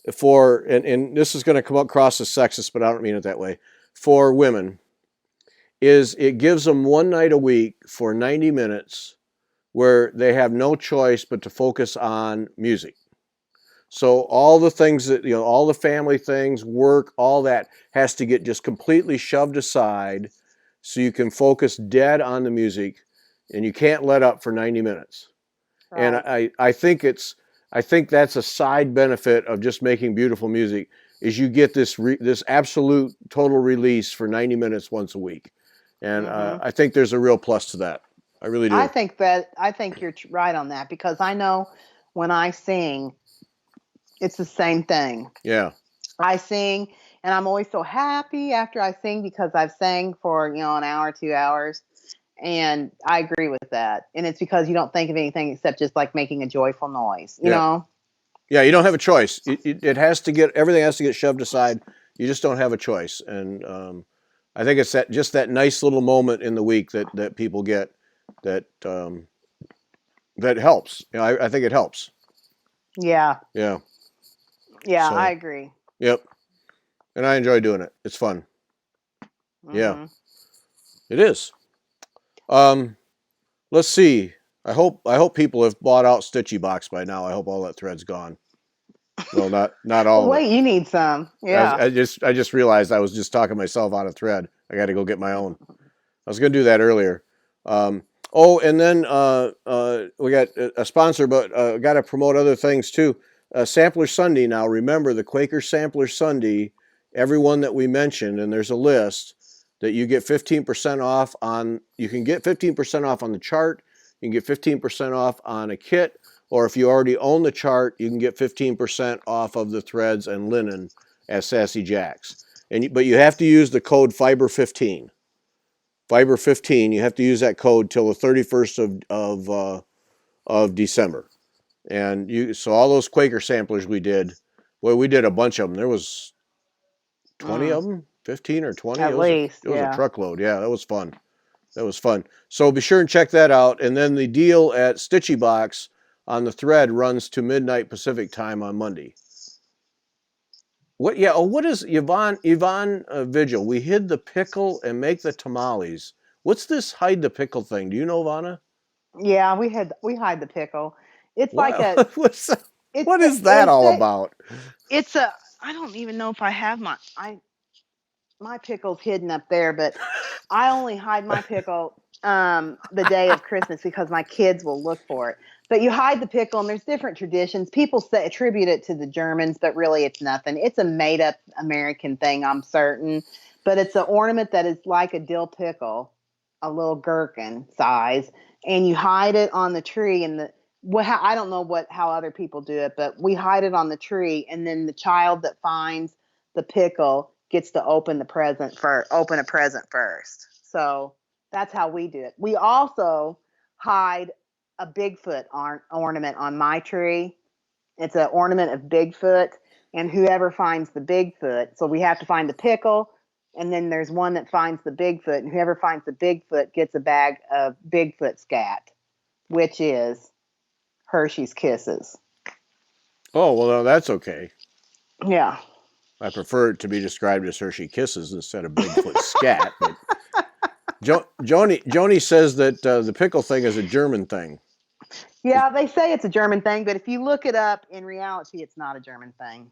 and this is going to come across as sexist, but I don't mean it that way, for women, is it gives them one night a week for 90 minutes where they have no choice but to focus on music. So all the things that, all the family things, work, all that has to get just completely shoved aside so you can focus dead on the music, and you can't let up for 90 minutes. Right. And I think that's a side benefit of just making beautiful music, is you get this absolute total release for 90 minutes once a week. And I think there's a real plus to that. I really do. I think you're right on that, because I know when I sing, it's the same thing. Yeah. I sing, and I'm always so happy after I sing, because I've sang for, an hour, 2 hours. And I agree with that. And it's because you don't think of anything except just like making a joyful noise, you know? Yeah, you don't have a choice. Everything has to get shoved aside. You just don't have a choice. And I think it's that nice little moment in the week that people get. that that helps. I think it helps. Yeah. Yeah. Yeah, I So, agree. yep. And I enjoy doing it. It's fun. Yeah, Mm-hmm. it is. Um, let's see. I hope people have bought out Stitchy Box by now. I hope all that thread's gone. Well, not all Well, of it. wait, you need some. I, Yeah. I just I just realized I was just talking myself out of thread. I got to go get my own. I was going to do that earlier. Um, oh, and then we got a sponsor, but got to promote other things too. Sampler Sunday now. Remember the Quaker Sampler Sunday. Everyone that we mentioned, and there's a list that you get 15% off on. You can get 15% off on the chart. You can get 15% off on a kit, or if you already own the chart, you can get 15% off of the threads and linen at Sassy Jack's. But you have to use the code Fiber15. Fiber15. You have to use that code till the 31st of December. And so all those Quaker samplers we did, well, we did a bunch of them. There was 20 Mm, of them, 15 or 20. It at was a least, it was a yeah. truckload. Yeah, that was fun. That was fun. So be sure and check that out. And then the deal at Stitchy Box on the thread runs to midnight Pacific time on Monday. What? Yeah. Oh, what is Yvonne Vigil? We hid the pickle and make the tamales. What's this hide the pickle thing? Do you know, Vanna? Yeah, we hide the pickle. It's like What? a What it's a is that it's all a about? it's a I don't even know if I have my pickle's hidden up there, but I only hide my pickle the day of Christmas because my kids will look for it. But you hide the pickle, and there's different traditions. People say attribute it to the Germans, but really it's nothing. It's a made up American thing, I'm certain. But it's an ornament that is like a dill pickle, a little gherkin size, and you hide it on the tree. And I don't know how other people do it, but we hide it on the tree, and then the child that finds the pickle gets to open a present first. So that's how we do it. We also hide a Bigfoot ornament on my tree. It's an ornament of Bigfoot, and whoever finds the Bigfoot, so we have to find the pickle, and then there's one that finds the Bigfoot, and whoever finds the Bigfoot gets a bag of Bigfoot scat, which is Hershey's Kisses. Oh well, no, that's okay. Yeah. I prefer it to be described as Hershey Kisses instead of Bigfoot Scat. But Joni says that the pickle thing is a German thing. Yeah, they say it's a German thing, but if you look it up, in reality, it's not a German thing.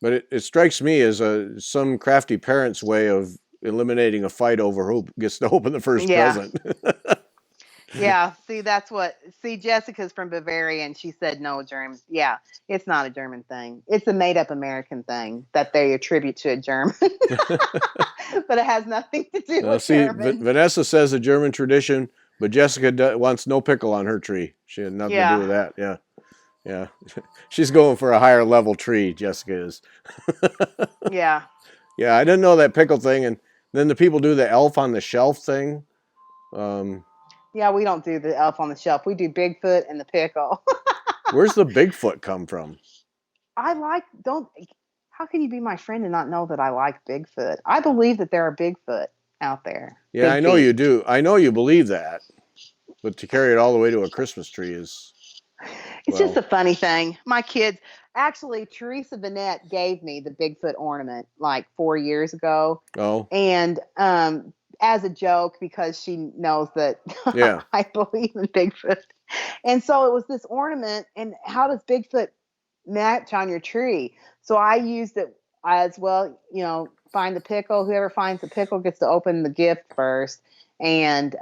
But it strikes me as some crafty parent's way of eliminating a fight over who gets to open the first Yeah. present. Yeah. See, Jessica's from Bavaria and she said no German. Yeah, it's not a German thing. It's a made up American thing that they attribute to a German, but it has nothing to do with See, Germans. Vanessa says a German tradition, but Jessica wants no pickle on her tree. She had nothing to do Yeah. with that. Yeah, yeah. She's going for a higher level tree. Jessica is. Yeah. Yeah, I didn't know that pickle thing, and then the people do the elf on the shelf thing. Um, Yeah, we don't do the elf on the shelf. We do Bigfoot and the pickle. where's the Bigfoot come from? I like, don't, how can you be my friend and not know that I like Bigfoot? I believe that there are Bigfoot out there. Yeah, I Big know you feet. do. I know you believe that, but to carry it all the way to a Christmas tree is, It's just well, a funny thing. My kids, actually, Teresa Vanette gave me the Bigfoot ornament like 4 years ago, oh, and as a joke because she knows that yeah. I believe in Bigfoot, and so it was this ornament. And how does Bigfoot match on your tree? So I used it as well. Find the pickle. Whoever finds the pickle gets to open the gift first, and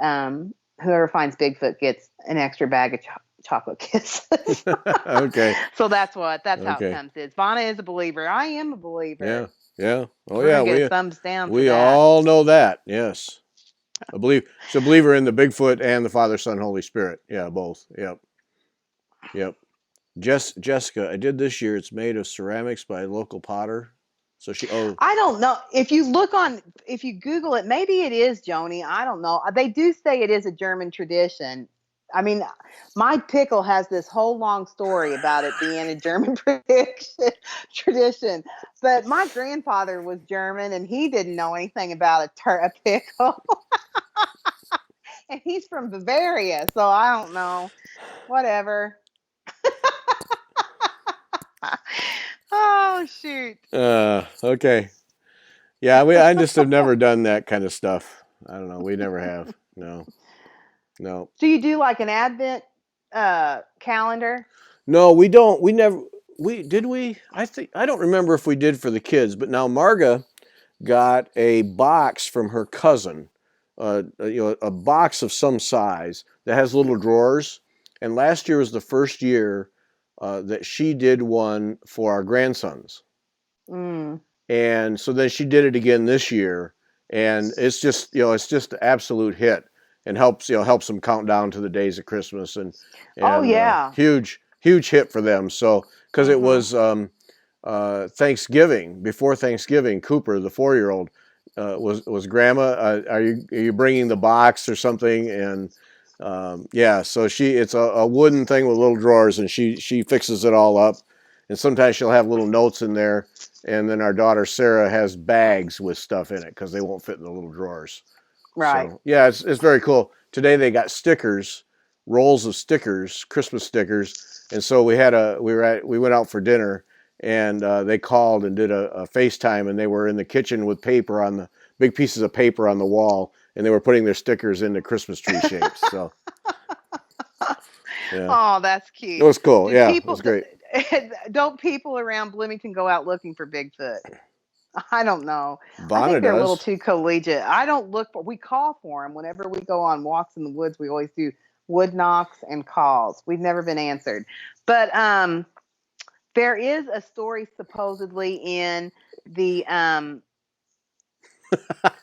whoever finds Bigfoot gets an extra bag of chocolate kisses. Okay, So that's how it okay. comes. Is Vonna is a believer. I am a believer. Yeah, yeah. Oh, We're yeah. gonna get a We thumbs down for we that. all know that. Yes, she's a believer in the Bigfoot and the Father, Son, Holy Spirit. Yeah, both. Yep, yep. Jessica, I did this year. It's made of ceramics by a local potter. So she. Oh, I don't know if you Google it, maybe it is Joni. I don't know. They do say it is a German tradition. I mean, my pickle has this whole long story about it being a German tradition. But my grandfather was German and he didn't know anything about a pickle. And he's from Bavaria, so I don't know. Whatever. Oh shoot. Okay. Yeah, I just have never done that kind of stuff. I don't know. We never have. No. No. Do you do like an Advent calendar? No, we don't. We never we did we? I think I don't remember if we did for the kids, but now Marga got a box from her cousin, a box of some size that has little drawers. And last year was the first year that she did one for our grandsons. Mm. And so then she did it again this year, and it's just an absolute hit, and helps them count down to the days of Christmas, Oh and yeah. huge hit for them. So because it Mm-hmm. was Thanksgiving, before Thanksgiving, Cooper, the 4-year-old, was Grandma, are you bringing the box or something? And yeah, so it's a wooden thing with little drawers, and she fixes it all up, and sometimes she'll have little notes in there, and then our daughter Sarah has bags with stuff in it because they won't fit in the little drawers. Right. So yeah, it's very cool. Today they got stickers, rolls of stickers, Christmas stickers, and so we went out for dinner, and they called and did a FaceTime, and they were in the kitchen with paper on the big pieces of paper on the wall, and they were putting their stickers into Christmas tree shapes. So yeah, Oh, that's it cute. was cool. Do Yeah, it people was great. don't people around Bloomington go out looking for Bigfoot? I don't know. I Vanna think they're a little does. too collegiate. I don't look for. We call for them whenever we go on walks in the woods. We always do wood knocks and calls. We've never been answered, but there is a story supposedly the um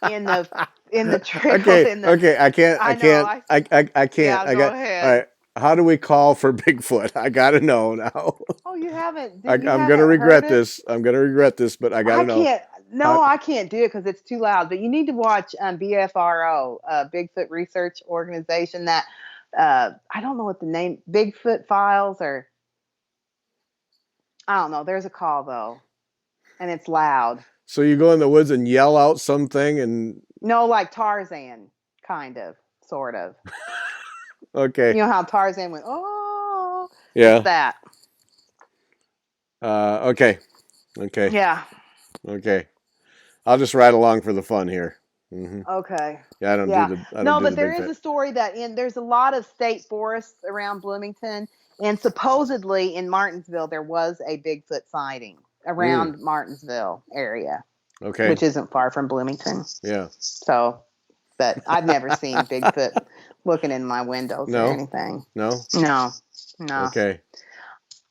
in the in the trail Okay, in the. okay. I can't. I I know. can't. I can't. Yeah. I Go got. All ahead. right. How do we call for Bigfoot? I gotta know now. Oh, you haven't. You I'm gonna haven't heard regret it? this. I'm gonna regret this, but I gotta I know. can't. How? No, I can't do it because it's too loud. But you need to watch BFRO, Bigfoot Research Organization. That I don't know what the name. Bigfoot Files, or I don't know. There's a call though, and it's loud. So you go in the woods and yell out something, and No, like Tarzan, kind of, sort of. okay, You know how Tarzan went? Oh, it's yeah, that. okay, okay, Yeah. okay. I'll just ride along for the fun here. Okay. Yeah, Yeah. I don't No, do but the there big is fit. a story that there's a lot of state forests around Bloomington, and supposedly in Martinsville there was a Bigfoot sighting Mm, around Martinsville area, okay, which isn't far from Bloomington. yeah. So, but I've never seen Bigfoot looking in my windows or No, anything. no. No. No. Okay.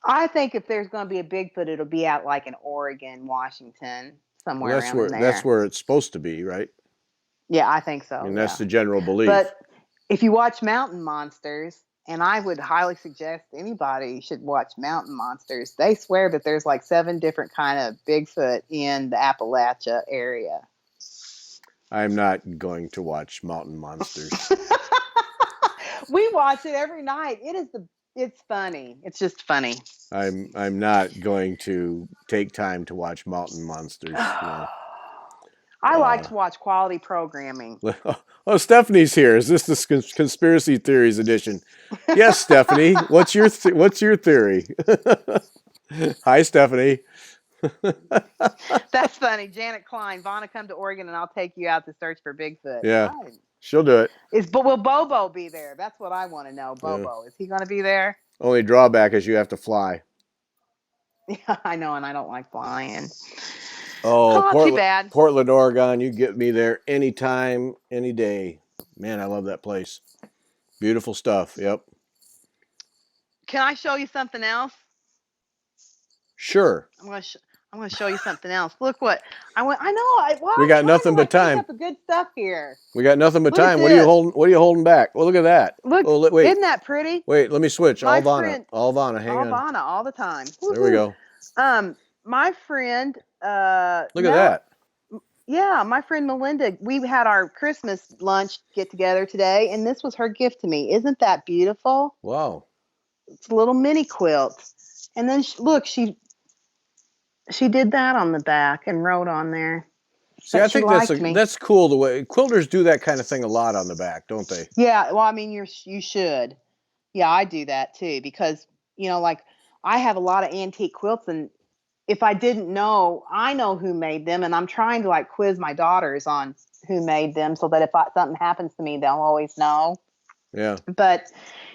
I think if there's going to be a Bigfoot, it'll be out like in Oregon, Washington, Well, somewhere around in that's there. where it's supposed to be, right? Yeah, I think I so. mean, that's Yeah. the general belief. But if you watch Mountain Monsters, and I would highly suggest anybody should watch Mountain Monsters, they swear that there's like 7 different kind of Bigfoot in the Appalachia area. I'm not going to watch Mountain Monsters. We watch it every night. It's funny. It's just funny. I'm not going to take time to watch Mountain Monsters. No. I like Uh, to watch quality programming. oh, Stephanie's here. Is this the conspiracy theories edition? Yes, Stephanie. What's your theory? Hi, Stephanie. That's funny. Janet Klein, Vonna, come to Oregon and I'll take you out to search for Bigfoot. Yeah, she'll do it. But will Bobo be there? That's what I want to know. Yeah. Bobo, is he going to be there? Only drawback is you have to fly. Yeah, I know, and I don't like flying. Oh, Oh, too bad. Portland, Oregon. You get me there anytime, any day. Man, I love that place. Beautiful stuff. Yep. Can I show you something else? Sure. I'm going to show you something else. Look what I went. I know. We I'm got trying nothing to but like think time. up the good stuff here. We got nothing but Look at time. this. What are you holding back? Well, look at that. Look, Oh, wait. isn't that pretty? Wait, let me switch. My friend, All Vana. Hang on. Alvana, all the time. There we Woo-hoo. go. My friend, Look at that. Yeah, my friend Melinda, we had our Christmas lunch get together today, and this was her gift to me. Isn't that beautiful? Wow. It's a little mini quilt. And then look, she did that on the back and wrote on there. See, But I she think liked me. that's cool. The way quilters do that kind of thing a lot on the back, don't they? Yeah, well, I mean, you should. Yeah, I do that too because, like I have a lot of antique quilts, and if I didn't know, I know who made them, and I'm trying to like quiz my daughters on who made them so that if something happens to me, they'll always know. Yeah. But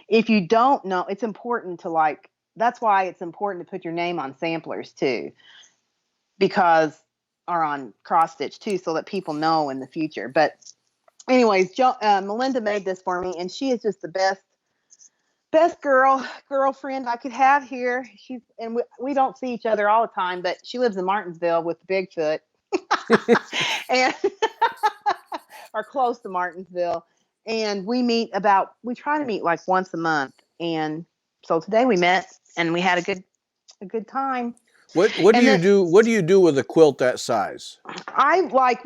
if you don't know, it's important to like, that's why it's important to put your name on samplers too, because, or on cross stitch too, so that people know in the future. But anyways, Melinda made this for me, and she is just the best girlfriend I could have here. We don't see each other all the time, but she lives in Martinsville with the Bigfoot, and or close to Martinsville. And we try to meet like once a month. And so today we met and we had a good time. What do And you then do? What do you do with a quilt that size? I like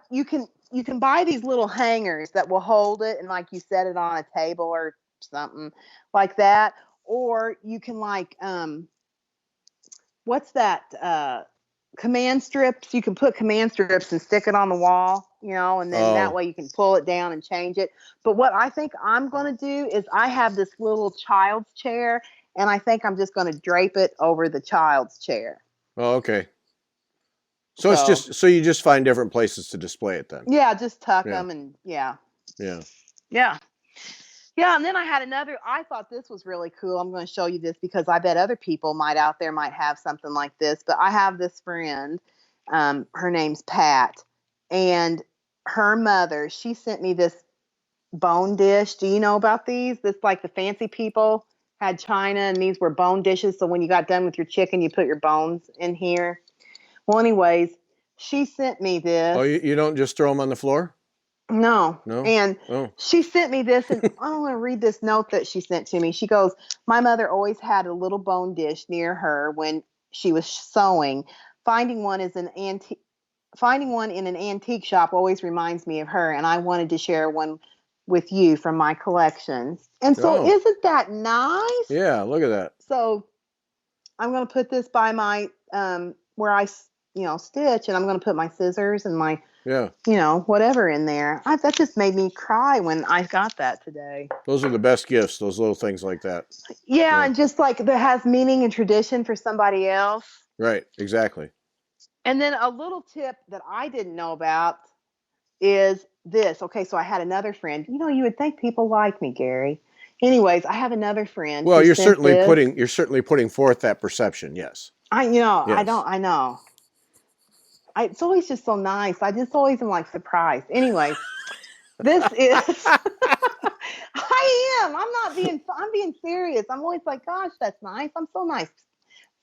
you can buy these little hangers that will hold it, and like you set it on a table or something like that. Or you can like what's that command strips. You can put command strips and stick it on the wall, and then that Oh, way you can pull it down and change it. But what I think I'm going to do is I have this little child's chair, and I think I'm just going to drape it over the child's chair. oh, okay. So it's So just so you just find different places to display it then. yeah, just tuck Yeah, them, and yeah. yeah. Yeah. Yeah, and then I thought this was really cool. I'm going to show you this because I bet other people out there might have something like this. But I have this friend, her name's Pat, and her mother, she sent me this bone dish. Do you know about these? This like the fancy people had china, and these were bone dishes. So when you got done with your chicken, you put your bones in here. Well, anyways, she sent me Oh, this. you don't just throw them on the floor? No. No. And Oh, she sent me this, and I want to read this note that she sent to me. She goes, "My mother always had a little bone dish near her when she was sewing. Finding one is an antique. Finding one in an antique shop always reminds me of her, and I wanted to share one with you from my collection." And so, oh, isn't that nice? yeah. Look at that. So I'm going to put this by my where I stitch, and I'm going to put my scissors and my Yeah, whatever in there. That just made me cry when I got that today. those are the best gifts. Those little things like that. Yeah, Yeah, and just like that has meaning and tradition for somebody else. right. Exactly. And then a little tip that I didn't know about is this. Okay, so I had another friend. You would think people like me, Gary. Anyways, I have another friend Well, who sent this. you're certainly putting forth that perception. Yes. I Yes. don't, I know. It's always just so nice. I just always am like surprised. Anyways, this is I am. I'm being serious. I'm always like, gosh, that's nice. I'm so nice.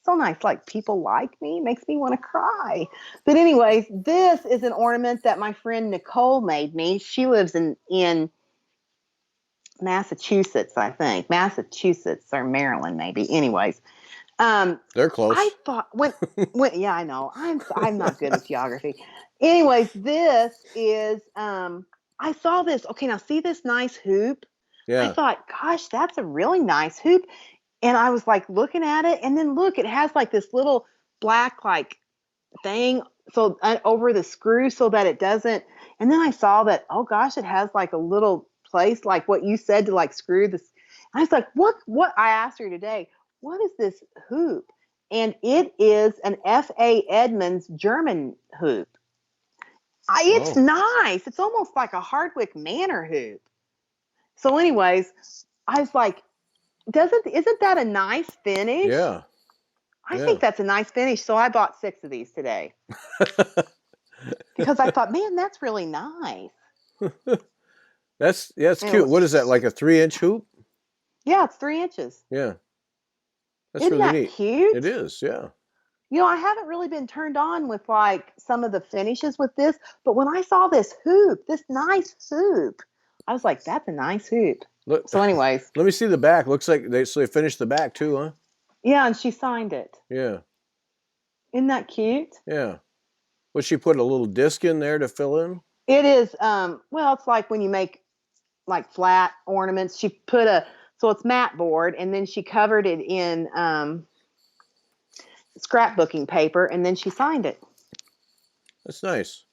So nice. Like people like me, makes me want to cry. But anyways, this is an ornament that my friend Nicole made me. She lives in Massachusetts, I think. Massachusetts or Maryland, maybe. Anyways. They're I close. thought when yeah, I know. I'm not good with geography. Anyways, this is I saw this. Okay, now see this nice hoop? I Yeah. thought, gosh, that's a really nice hoop. And I was like looking at it, and then look, it has like this little black like thing so over the screw so that it doesn't. And then I saw that, oh gosh, it has like a little place like what you said to like screw this. I was like, what I asked her today, what is this hoop? And it is an F.A. Edmonds German hoop. It's Oh, nice. It's almost like a Hardwick Manor hoop. So, anyways, I was like, isn't that a nice finish? yeah. I Yeah. think that's a nice finish. So I bought 6 of these today because I thought, man, that's really nice. That's And it cute. What is that? was, Like a 3-inch hoop? yeah, it's 3 inches. Yeah. That's Isn't really that neat. It cute? is. Yeah. I haven't really been turned on with like some of the finishes with this, but when I saw this hoop, this nice hoop, I was like, that's a nice hoop. Look. So, anyways, Let me see the back. Looks like they finished the back too, huh? yeah, and she signed it. Yeah. Isn't that cute? Yeah. Would she put a little disc in there to fill in? It is, well, it's like when you make like flat ornaments. She put so it's mat board, and then she covered it in scrapbooking paper, and then she signed it. That's nice.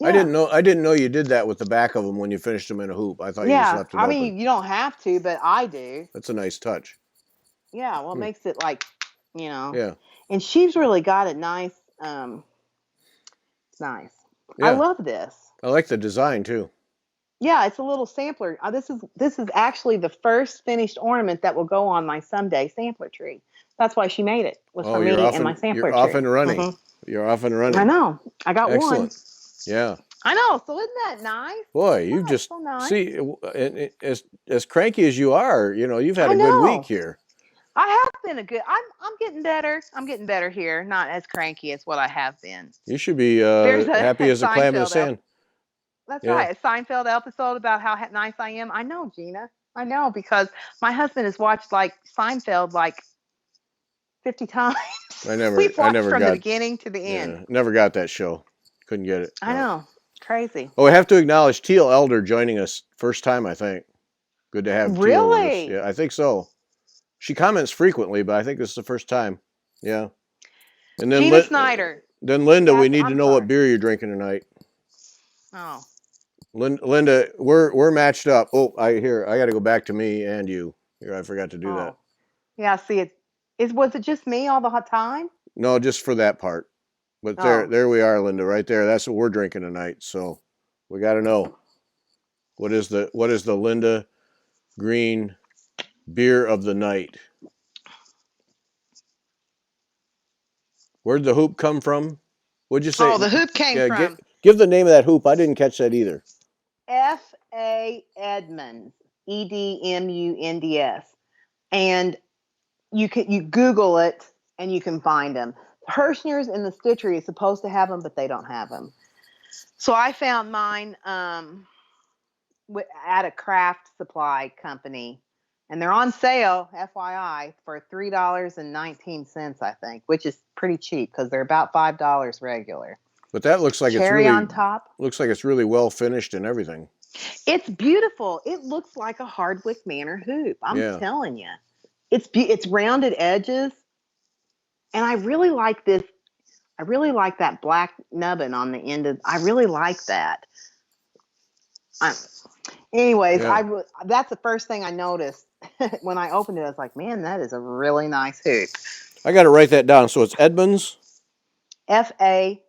Yeah. I didn't know you did that with the back of them when you finished them in a hoop. I thought you just Yeah. left it I open. mean, you don't have to, but I do. That's a nice touch. Yeah. Well, it makes it like, you know. Yeah. And she's really got it nice. It's nice. Yeah. I love this. I like the design too. Yeah, it's a little sampler. This is actually the first finished ornament that will go on my someday sampler tree. That's why she made it. Was for me and my sampler you're off tree. and running. You're off and running. I know. I got Excellent. one. Yeah. I know. So isn't that nice? Boy, you just so nice. see as cranky as you are. You know, you've had a good week here. I have been I'm getting better. I'm getting better here. Not as cranky as what I have been. You should be happy as a clam in the sand. That's right. A Seinfeld episode about how nice I am. I know, Gina. I know, because my husband has watched like Seinfeld like 50 times. We've watched from the beginning to the end. Never got that show. Couldn't get it. I know. Crazy. Oh, we have to acknowledge Teal Elder joining us first time, I think. Good to have Teal with us. Yeah, I think so. She comments frequently, but I think this is the first time. Yeah. And then Gina Snyder. Then Linda, we need to know what beer you're drinking tonight. Oh. Linda, we're matched up. Oh, I got to go back to me and you. Here, I forgot to do that. Yeah, see, was it just me all the time? No, just for that part. But there we are, Linda, right there. That's what we're drinking tonight. So we got to know what is the Linda Green beer of the night. Where'd the hoop come from? What'd you say? Oh, the hoop came from. Give the name of that hoop. I didn't catch that either. F.A. Edmonds, Edmunds, and you Google it and you can find them. Hirschner's and the Stitchery is supposed to have them, but they don't have them. So I found mine at a craft supply company, and they're on sale, FYI, for $3.19, I think, which is pretty cheap because they're about $5 regular. But that looks like cherry on top. Looks like it's really well finished and everything. It's beautiful. It looks like a Hardwick Manor hoop. I'm telling you, it's rounded edges, and I really like this. I really like that black nubbin on the end of. I really like that. Anyways, that's the first thing I noticed when I opened it. I was like, man, that is a really nice hoop. I got to write that down. So it's Edmonds. F.A.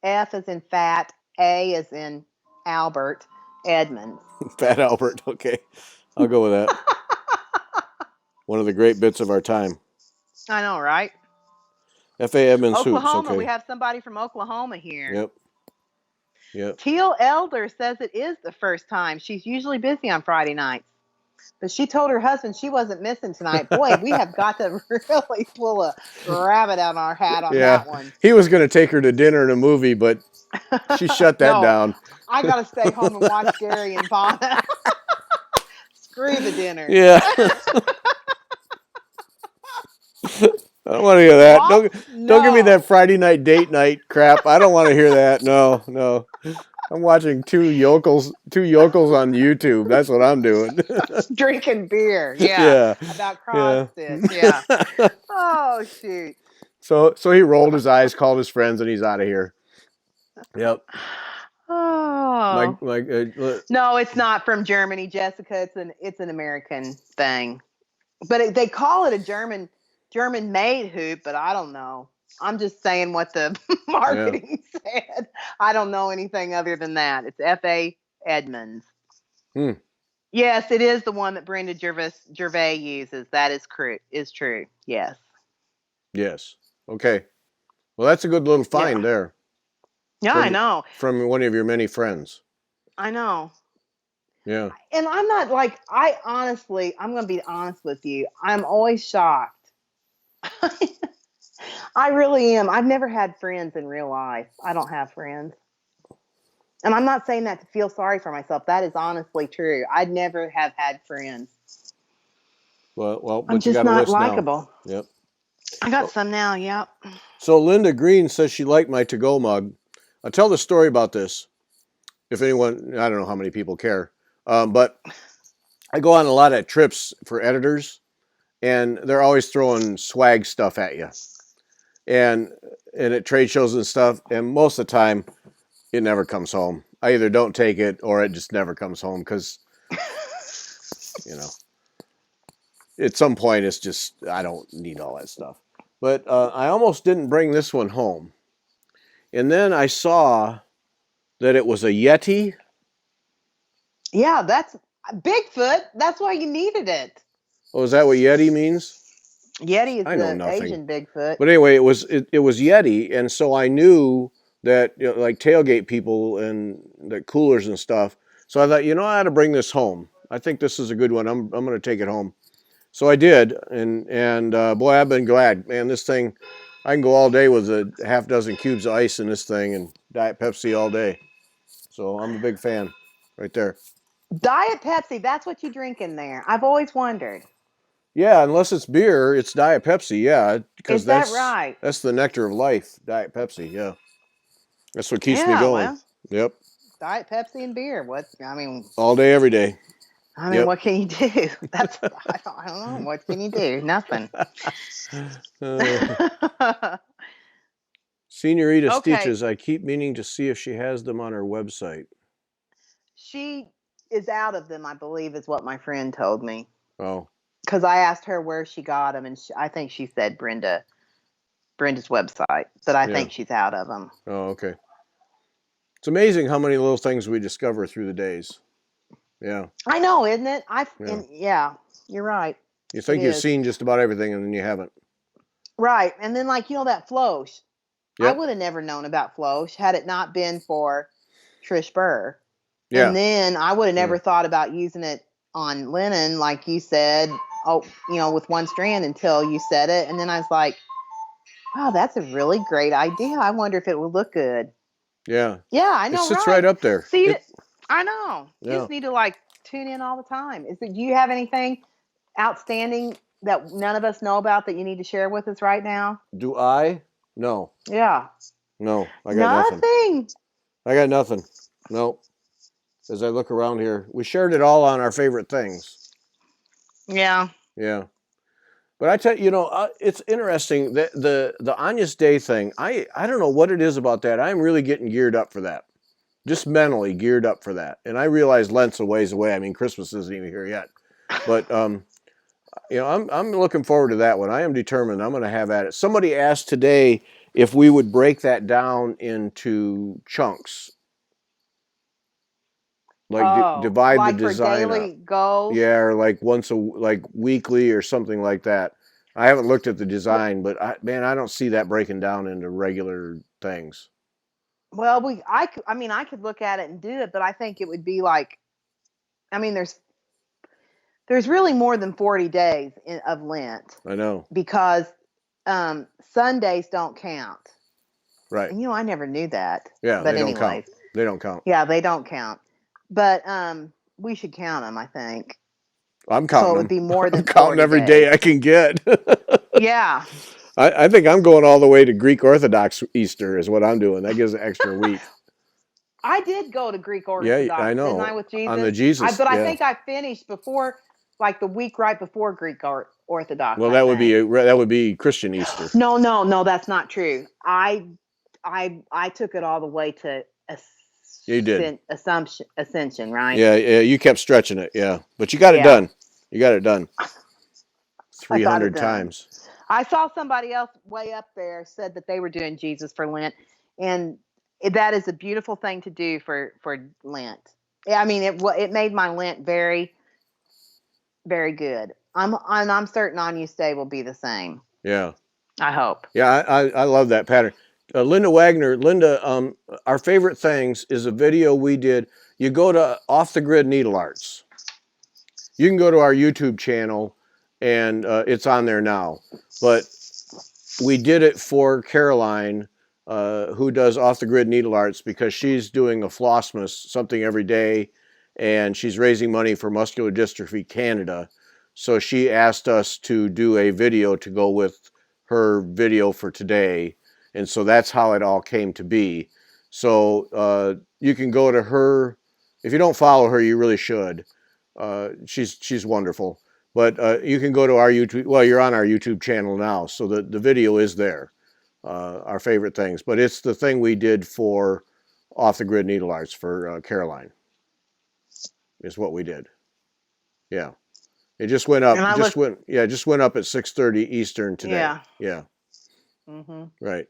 F as in fat, A as in Albert, Edmonds. Fat Albert, okay. I'll go with that. One of the great bits of our time. I know, right? F.A. Edmonds Oklahoma, hoops, okay. We have somebody from Oklahoma here. Yep. Teal Elder says it is the first time. She's usually busy on Friday nights. But she told her husband she wasn't missing tonight. Boy, we have got to really pull a rabbit out of our hat on that one. He was going to take her to dinner and a movie, but she shut that down. I got to stay home and watch Gary and Vonna. Screw the dinner. Yeah. I don't want to hear that. Don't give me that Friday night date night crap. I don't want to hear that. No. I'm watching two yokels on YouTube. That's what I'm doing. Drinking beer. Yeah. About cross stitch. Yeah. Oh shoot. So he rolled his eyes, called his friends, and he's out of here. Yep. Oh. No, it's not from Germany, Jessica. It's an American thing, but they call it a German made hoop. But I don't know. I'm just saying what the marketing said. I don't know anything other than that. It's F.A. Edmonds. Yes, it is the one that Brenda Gervais uses. That is true. Yes. Yes. Okay. Well, that's a good little find there. Yeah, I know. From one of your many friends. I know. Yeah. And I'm not like, I'm going to be honest with you. I'm always shocked. I really am. I've never had friends in real life. I don't have friends. And I'm not saying that to feel sorry for myself. That is honestly true. I'd never have had friends. Well, I'm just not likable. Yep. I got some now, yep. So Linda Green says she liked my to-go mug. I'll tell the story about this. If anyone, I don't know how many people care. But I go on a lot of trips for editors, and they're always throwing swag stuff at you. And at trade shows and stuff, and most of the time, it never comes home. I either don't take it or it just never comes home because, you know, at some point it's just, I don't need all that stuff. But I almost didn't bring this one home. And then I saw that it was a Yeti. Yeah, that's Bigfoot. That's why you needed it. Oh, is that what Yeti means? Yeti is I know the nothing. Asian Bigfoot. But anyway, it was Yeti, and so I knew that, you know, like tailgate people and the coolers and stuff. So I thought, you know, I ought to bring this home. I think this is a good one. I'm going to take it home. So I did, and boy, I've been glad. Man, this thing, I can go all day with a half dozen cubes of ice in this thing and Diet Pepsi all day. So I'm a big fan, right there. Diet Pepsi, that's what you drink in there. I've always wondered. Yeah, unless it's beer, it's Diet Pepsi. Yeah, because Is that right? that's the nectar of life. Diet Pepsi. Yeah, that's what keeps me Yeah, going. well, Yep, Diet Pepsi and beer. What all day, every day. Yep. what can you do? That's I don't know. What can you do? Nothing. Senorita Okay. Stitches. I keep meaning to see if she has them on her website. She is out of them, I believe, is what my friend told me. Oh, Because I asked her where she got them, and I think she said Brenda's website, but I yeah. think she's out of them. Oh, okay. It's amazing how many little things we discover through the days. Yeah. I know, isn't it? Yeah. You're right. You It think you've is. seen just about everything, and then you haven't. Right. And then, like, that Floche. I Yep. would have never known about Floche had it not been for Trish Burr. Yeah. And then I would have never thought about using it on linen, like you said, with one strand until you said it. And then I was like, wow, that's a really great idea. I wonder if it would look good. Yeah. Yeah, I It know, sits right? right up there. See, I know. You Yeah. just need to tune in all the time. Do you have anything outstanding that none of us know about that you need to share with us right now? Do I? No. Yeah. No. I got nothing. Nothing. I got nothing. No. As I look around here, we shared it all on our favorite things. Yeah. Yeah. But I tell you, it's interesting that the Agnus Dei thing. I don't know what it is about that. I'm really getting geared up for that. Just mentally geared up for that. And I realize Lent's a ways away. I mean, Christmas isn't even here yet. But I'm looking forward to that one. I am determined. I'm going to have at it. Somebody asked today if we would break that down into chunks, like divide the like design for daily up. goals. Yeah, or like weekly or something like that. I haven't looked at the design, but I don't see that breaking down into regular things. Well, I could look at it and do it, but I think it would be like, there's really more than 40 days of Lent. I know. Because Sundays don't count. Right. And I never knew that. Yeah, but they don't count. They don't count. Yeah, they don't count. But we should count them, I think. I'm counting them. So it would be more than I'm counting every day I can get. Yeah. I think I'm going all the way to Greek Orthodox Easter is what I'm doing. That gives an extra week. I did go to Greek Orthodox. Yeah, I know. Didn't I with Jesus? On the Jesus. But I think I finished before, like the week right before Greek Orthodox. Well, that would be Christian Easter. No, that's not true. I took it all the way to you did. Ascension, right? Yeah, you kept stretching it, yeah. But you got it done. You got it done. 300 times. I saw somebody else way up there said that they were doing Jesus for Lent, and that is a beautiful thing to do for Lent. I mean, it made my Lent very, very good. I'm certain Agnus Dei will be the same. Yeah. I hope. Yeah, I love that pattern. Linda Wagner, our favorite things is a video we did. You go to Off the Grid Needle Arts. You can go to our YouTube channel, and it's on there now. But we did it for Caroline, who does Off the Grid Needle Arts, because she's doing a Flossmas, something every day, and she's raising money for Muscular Dystrophy Canada. So she asked us to do a video to go with her video for today. And so that's how it all came to be. So you can go to her. If you don't follow her, you really should. She's wonderful. But you can go to our YouTube. Well, you're on our YouTube channel now, so the video is there. Our favorite things. But it's the thing we did for off the grid needle arts for Caroline. Is what we did. Yeah. It just went up. And I Just look. went. Yeah, just went up at 6:30 Eastern today. Yeah. Yeah. Mhm. Right.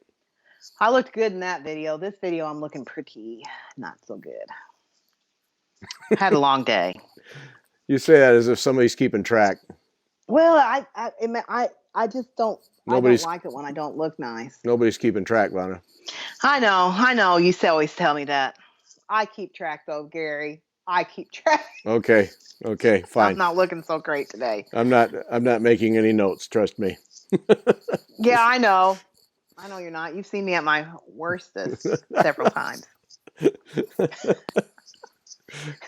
I looked good in that video. This video, I'm looking pretty not so good. Had a long day. You say that as if somebody's keeping track. Well, I just don't. I don't Nobody's like it when I don't look nice. nobody's keeping track, Lana. I know. You always tell me that. I keep track though, Gary. I keep track. Okay. Okay. I'm Fine. not looking so great today. I'm not making any notes. Trust me. Yeah, I know. I know you're not. You've seen me at my worstest several times.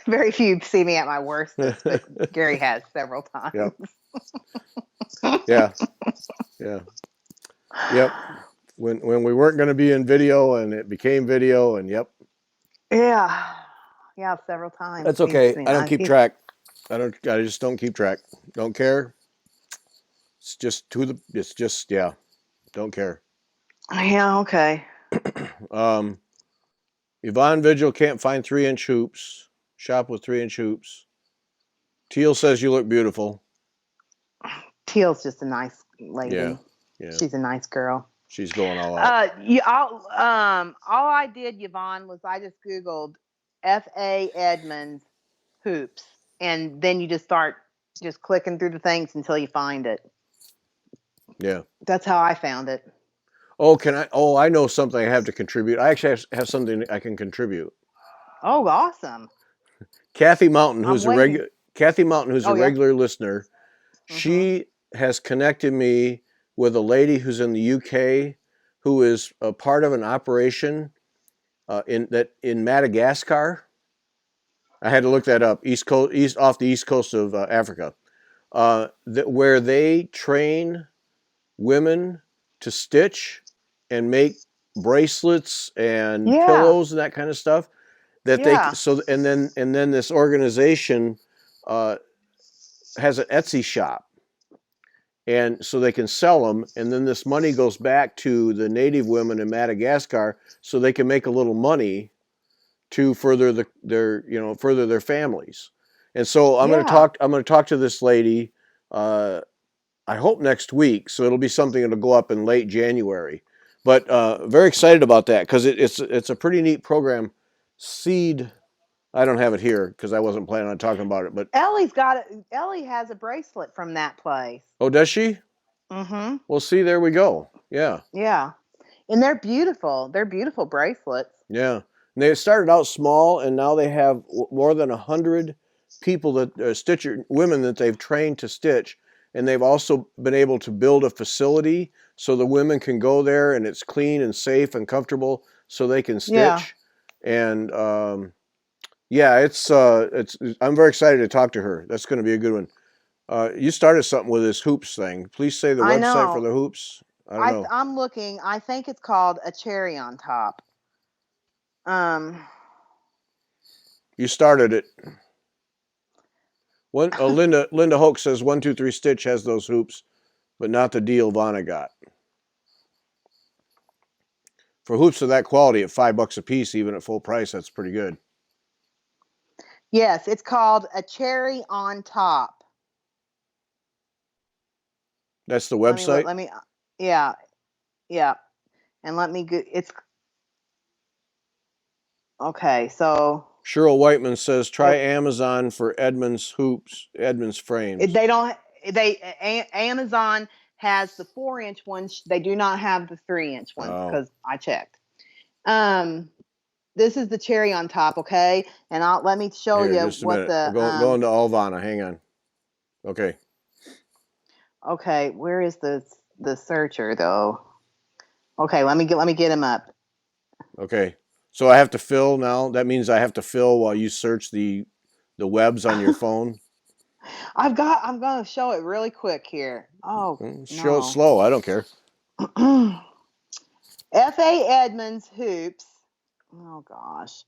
Very few see me at my worstest, but Gary has several times. Yep. Yeah. Yeah. Yep. When we weren't going to be in video and it became video and yep. Yeah. Yeah, several times. That's okay. I don't keep track. I just don't keep track. Don't care. It's just yeah. Don't care. Yeah, okay. Yvonne Vigil can't find 3-inch hoops. Shop with 3-inch hoops. Teal says you look beautiful. Teal's just a nice lady. Yeah. Yeah. She's a nice girl. She's going all out. All I did, Yvonne, was I just Googled F.A. Edmonds hoops, and then you just start just clicking through the things until you find it. Yeah. That's how I found it. Oh, I know something I have to contribute. I actually have something I can contribute. Oh, awesome. Kathy Mountain, who's I'm waiting. a regular listener, she has connected me with a lady who's in the UK who is a part of an operation in Madagascar. I had to look that up. Off the east coast of Africa, where they train women to stitch and make bracelets and pillows and that kind of stuff. And then this organization has an Etsy shop, and so they can sell them, and then this money goes back to the native women in Madagascar, so they can make a little money to further their families. And so I'm going to talk to this lady. I hope next week, so it'll be something that'll go up in late January. But very excited about that because it's a pretty neat program. Seed. I don't have it here because I wasn't planning on talking about it. But Ellie's got it. Ellie has a bracelet from that place. Oh, does she? Mm-hmm. Well, see, there we go. Yeah. Yeah. And they're beautiful. They're beautiful bracelets. Yeah. And they started out small, and now they have more than 100 people that women that they've trained to stitch. And they've also been able to build a facility so the women can go there and it's clean and safe and comfortable so they can stitch. Yeah. And I'm very excited to talk to her. That's going to be a good one. You started something with this hoops thing. Please say the website for the hoops. I don't know. I'm looking. I think it's called A Cherry on Top. You started it. Linda Hoke says 123 Stitch has those hoops, but not the deal Vonna got. For hoops of that quality at $5 a piece, even at full price, that's pretty good. Yes, it's called A Cherry on Top. That's the website? Yeah. And let me go. It's okay. So Cheryl Whiteman says try Amazon for Edmonds frames. Amazon has the 4-inch ones. They do not have the 3-inch ones because I checked. This is the cherry on top, okay? And let me show you what the going to Alvana. Hang on. Okay. Okay, where is the searcher though? Okay, let me get him up. Okay. So I have to fill now. That means I have to fill while you search the webs on your phone. I'm going to show it really quick here. Oh, show it slow. I don't care. F.A. Edmonds hoops. Oh gosh.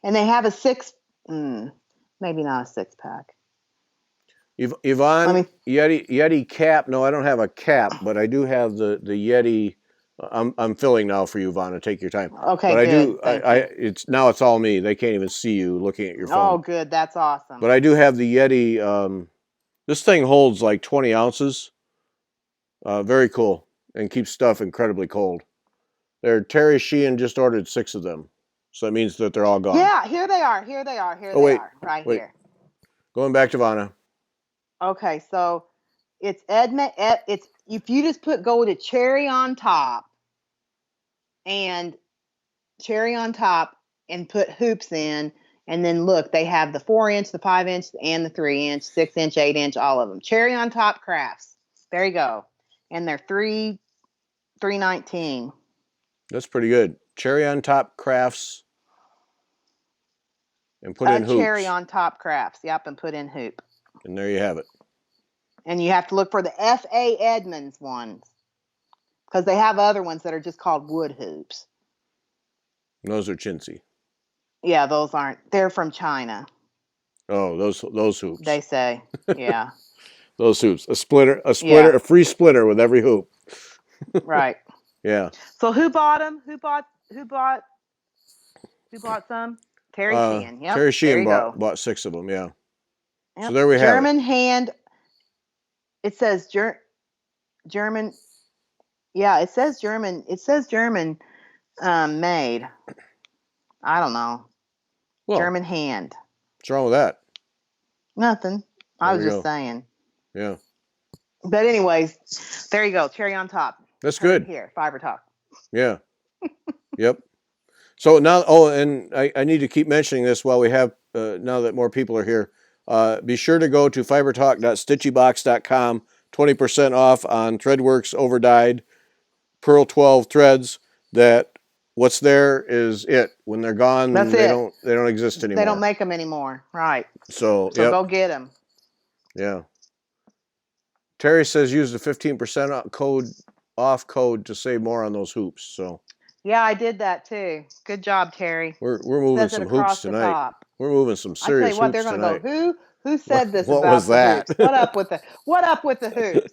And they have a maybe not a 6-pack. Yvonne, Yeti cap. No, I don't have a cap, but I do have the Yeti I'm filling now for you, Vanna. Take your time. Okay, But I good. do. Thank I you. it's all me. They can't even see you looking at your Oh, phone. good. That's awesome. But I do have the Yeti. This thing holds like 20 ounces. Very cool and keeps stuff incredibly cold. Terry Sheehan just ordered 6 of them, so that means that they're all gone. Yeah, here they are. Here they are. Here Oh they wait, are. Right wait. here. Going back to Vanna. Okay, so it's Edmund. It's if you just go to cherry on top and put hoops in, and then look, they have the 4-inch, the 5-inch, and the 3-inch, 6-inch, 8-inch, all of them. Cherry on top crafts. There you go, and they're $3.19. That's pretty good. Cherry on top crafts and put in Cherry hoops. on top crafts. Yep, and put in hoop. And there you have it. And you have to look for the F.A. Edmonds ones because they have other ones that are just called wood hoops. And those are chintzy. Yeah, those aren't. They're from China. Oh, those hoops. They say, yeah. Those hoops. Yeah. A free splitter with every hoop. Right. Yeah. So who bought them? Who bought some? Terry Sheehan. Yep. Terry There Sheehan you go. bought 6 of them. Yeah. Yep. So there we have it. German hand. It says German. Yeah, it says German. It says German made. I don't know. Well, German hand. what's wrong with that? Nothing. I There was we just go. saying. Yeah. But anyways, there you go. Cherry on top. That's Right good. here, Fiber Talk. Yeah. Yep. So now, and I need to keep mentioning this while we have, now that more people are here. Be sure to go to fibertalk.stitchybox.com, 20% off on Threadworks overdyed Pearl 12 threads. That what's there is it. When they're gone, That's they it. don't exist anymore. They don't make them anymore. Right. So So yep. go get them. Yeah. Terry says use the 15% off code to save more on those hoops. So Yeah, I did that too. Good job, Terry. we're moving Says it some hoops across the tonight. top. We're moving some I tell you serious what, they're hoops going to tonight. go, who said this What about was the that? hoops? What up with the hoops?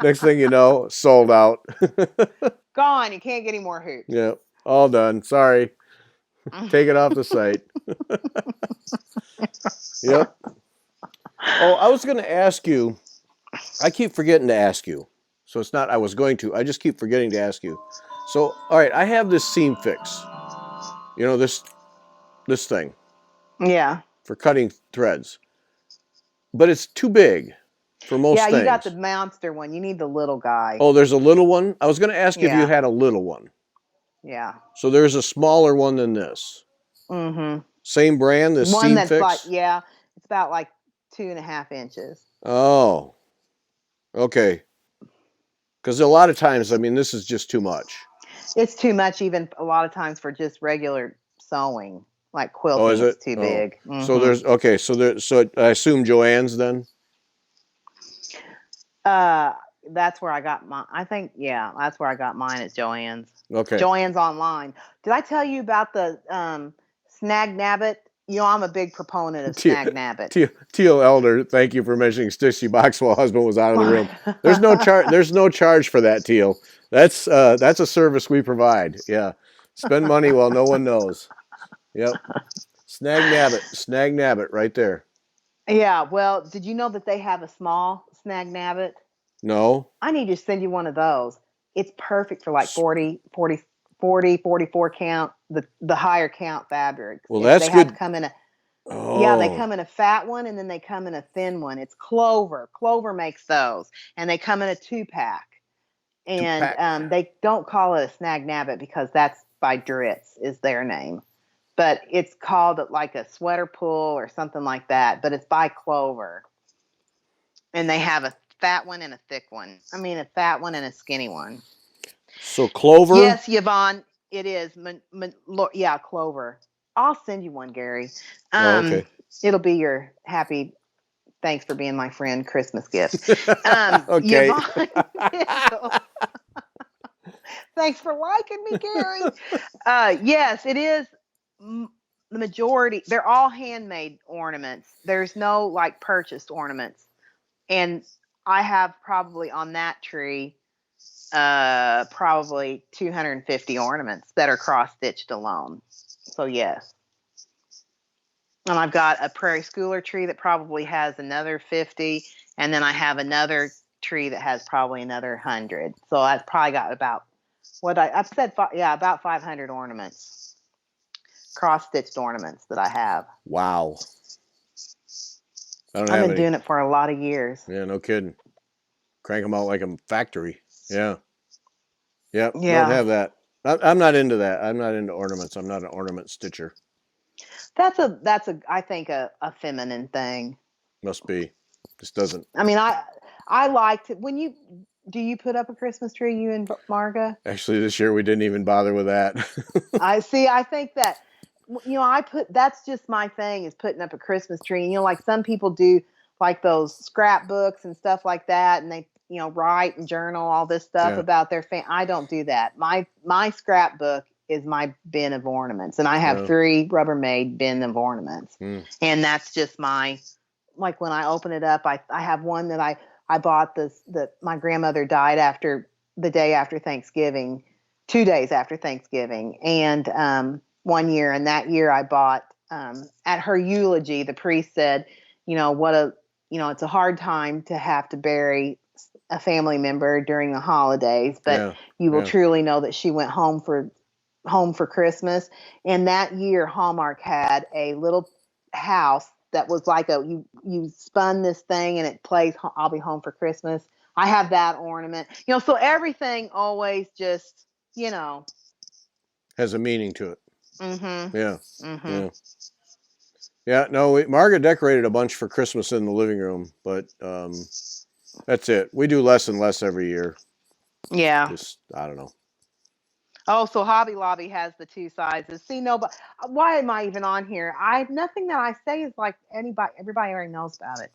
Next thing you know, sold out. Gone. You can't get any more hoops. Yeah, all done. Sorry. Take it off the site. Yep. Oh, I was going to ask you. I keep forgetting to ask you. So it's not I was going to. I just keep forgetting to ask you. So, all right, I have this seam fix. You know, this thing Yeah. for cutting threads. But it's too big for most Yeah, things. you got the monster one. You need the little guy. Oh, there's a little one? I was going to ask if you Yeah. had a little one. Yeah. So there's a smaller one than this. Mm-hmm. Same brand, this One seam that's fix? like, yeah, it's about like 2.5 inches. Oh, okay. Because a lot of times, I mean, this is just too much. It's too much, even a lot of times for just regular sewing, like quilting. Oh, is it? It's too big. Mm-hmm. So there's okay. So I assume Joann's then. That's where I got mine. I think, yeah, that's where I got mine at Joann's. Okay. Joann's online. Did I tell you about the Snag Nabbit? You know, I'm a big proponent of Snag Nabbit. Teal Elder, thank you for mentioning Stitchy Box while husband was out of the room. There's no charge. There's no charge for that, Teal. That's a service we provide. Yeah, spend money while no one knows. Yep. Snag Nabbit, right there. Yeah. Well, did you know that they have a small Snag Nabbit? No. I need to send you one of those. It's perfect for like 44 count, the higher count fabrics. Well, that's they good. Have to come in a, oh. Yeah, they come in a fat one and then they come in a thin one. It's Clover. Clover makes those, and they come in a 2-pack. And they don't call it a Snag Nabbit because that's by Dritz is their name, but it's called like a sweater pull or something like that. But it's by Clover, and they have a fat one and a thick one. I mean, a fat one and a skinny one. So Clover? Yes, Yvonne, it is. Yeah, Clover. I'll send you one, Gary. Okay. It'll be your happy, thanks for being my friend Christmas gift. Okay. Yvonne, thanks for liking me, Gary. Yes, it is. The majority, they're all handmade ornaments. There's no like purchased ornaments. And I have probably on that tree probably 250 ornaments that are cross-stitched alone. So yes. And I've got a prairie schooler tree that probably has another 50, and then I have another tree that has probably another 100. So I've probably got about I've said, about 500 ornaments, cross-stitched ornaments that I have. Wow. I don't I've have been any. doing it for a lot of years. Yeah, no kidding. Crank them out like a factory. Yeah. Yep. Don't Yeah. have that. I'm not into that. I'm not into ornaments. I'm not an ornament stitcher. That's I think a feminine thing. Must be. Just doesn't. I mean, I liked it when do you put up a Christmas tree, you and Marga? Actually, this year we didn't even bother with that. I see. I think that that's just my thing is putting up a Christmas tree. And, like some people do, like those scrapbooks and stuff like that, and they write and journal all this stuff Yeah. about their I don't do that. My scrapbook is my bin of ornaments, and I have Yeah. 3 Rubbermaid bin of ornaments, and that's just like when I open it up, I have one that I bought that my grandmother died after the day after Thanksgiving, 2 days after Thanksgiving, and one year, and that year I bought at her eulogy, the priest said, it's a hard time to have to bury a family member during the holidays, but you will truly know that she went home for Christmas. And that year Hallmark had a little house that was like you spun this thing and it plays I'll Be Home for Christmas. I have that ornament. So everything always just, has a meaning to it. Mm-hmm. Yeah. Mm-hmm. Yeah. Yeah. No, Margaret decorated a bunch for Christmas in the living room, but that's it. We do less and less every year. Yeah. Just, I don't know. Oh, so Hobby Lobby has the 2 sizes. See, no, but why am I even on here? Nothing that I say is like everybody already knows about it.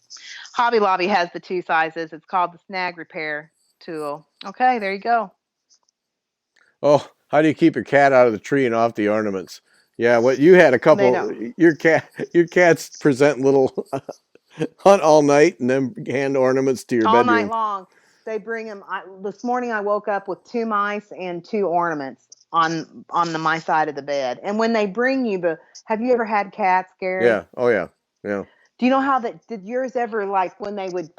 Hobby Lobby has the 2 sizes. It's called the snag repair tool. Okay, there you go. Oh, how do you keep your cat out of the tree and off the ornaments? Yeah, what you had a couple. Your cats present little hunt all night and then hand ornaments to your all bedroom night long. They bring them. This morning I woke up with 2 mice and 2 ornaments on my side of the bed. And when they bring you have you ever had cats, Gary? Yeah. Oh yeah. Yeah. Do you know how did yours ever, like when they would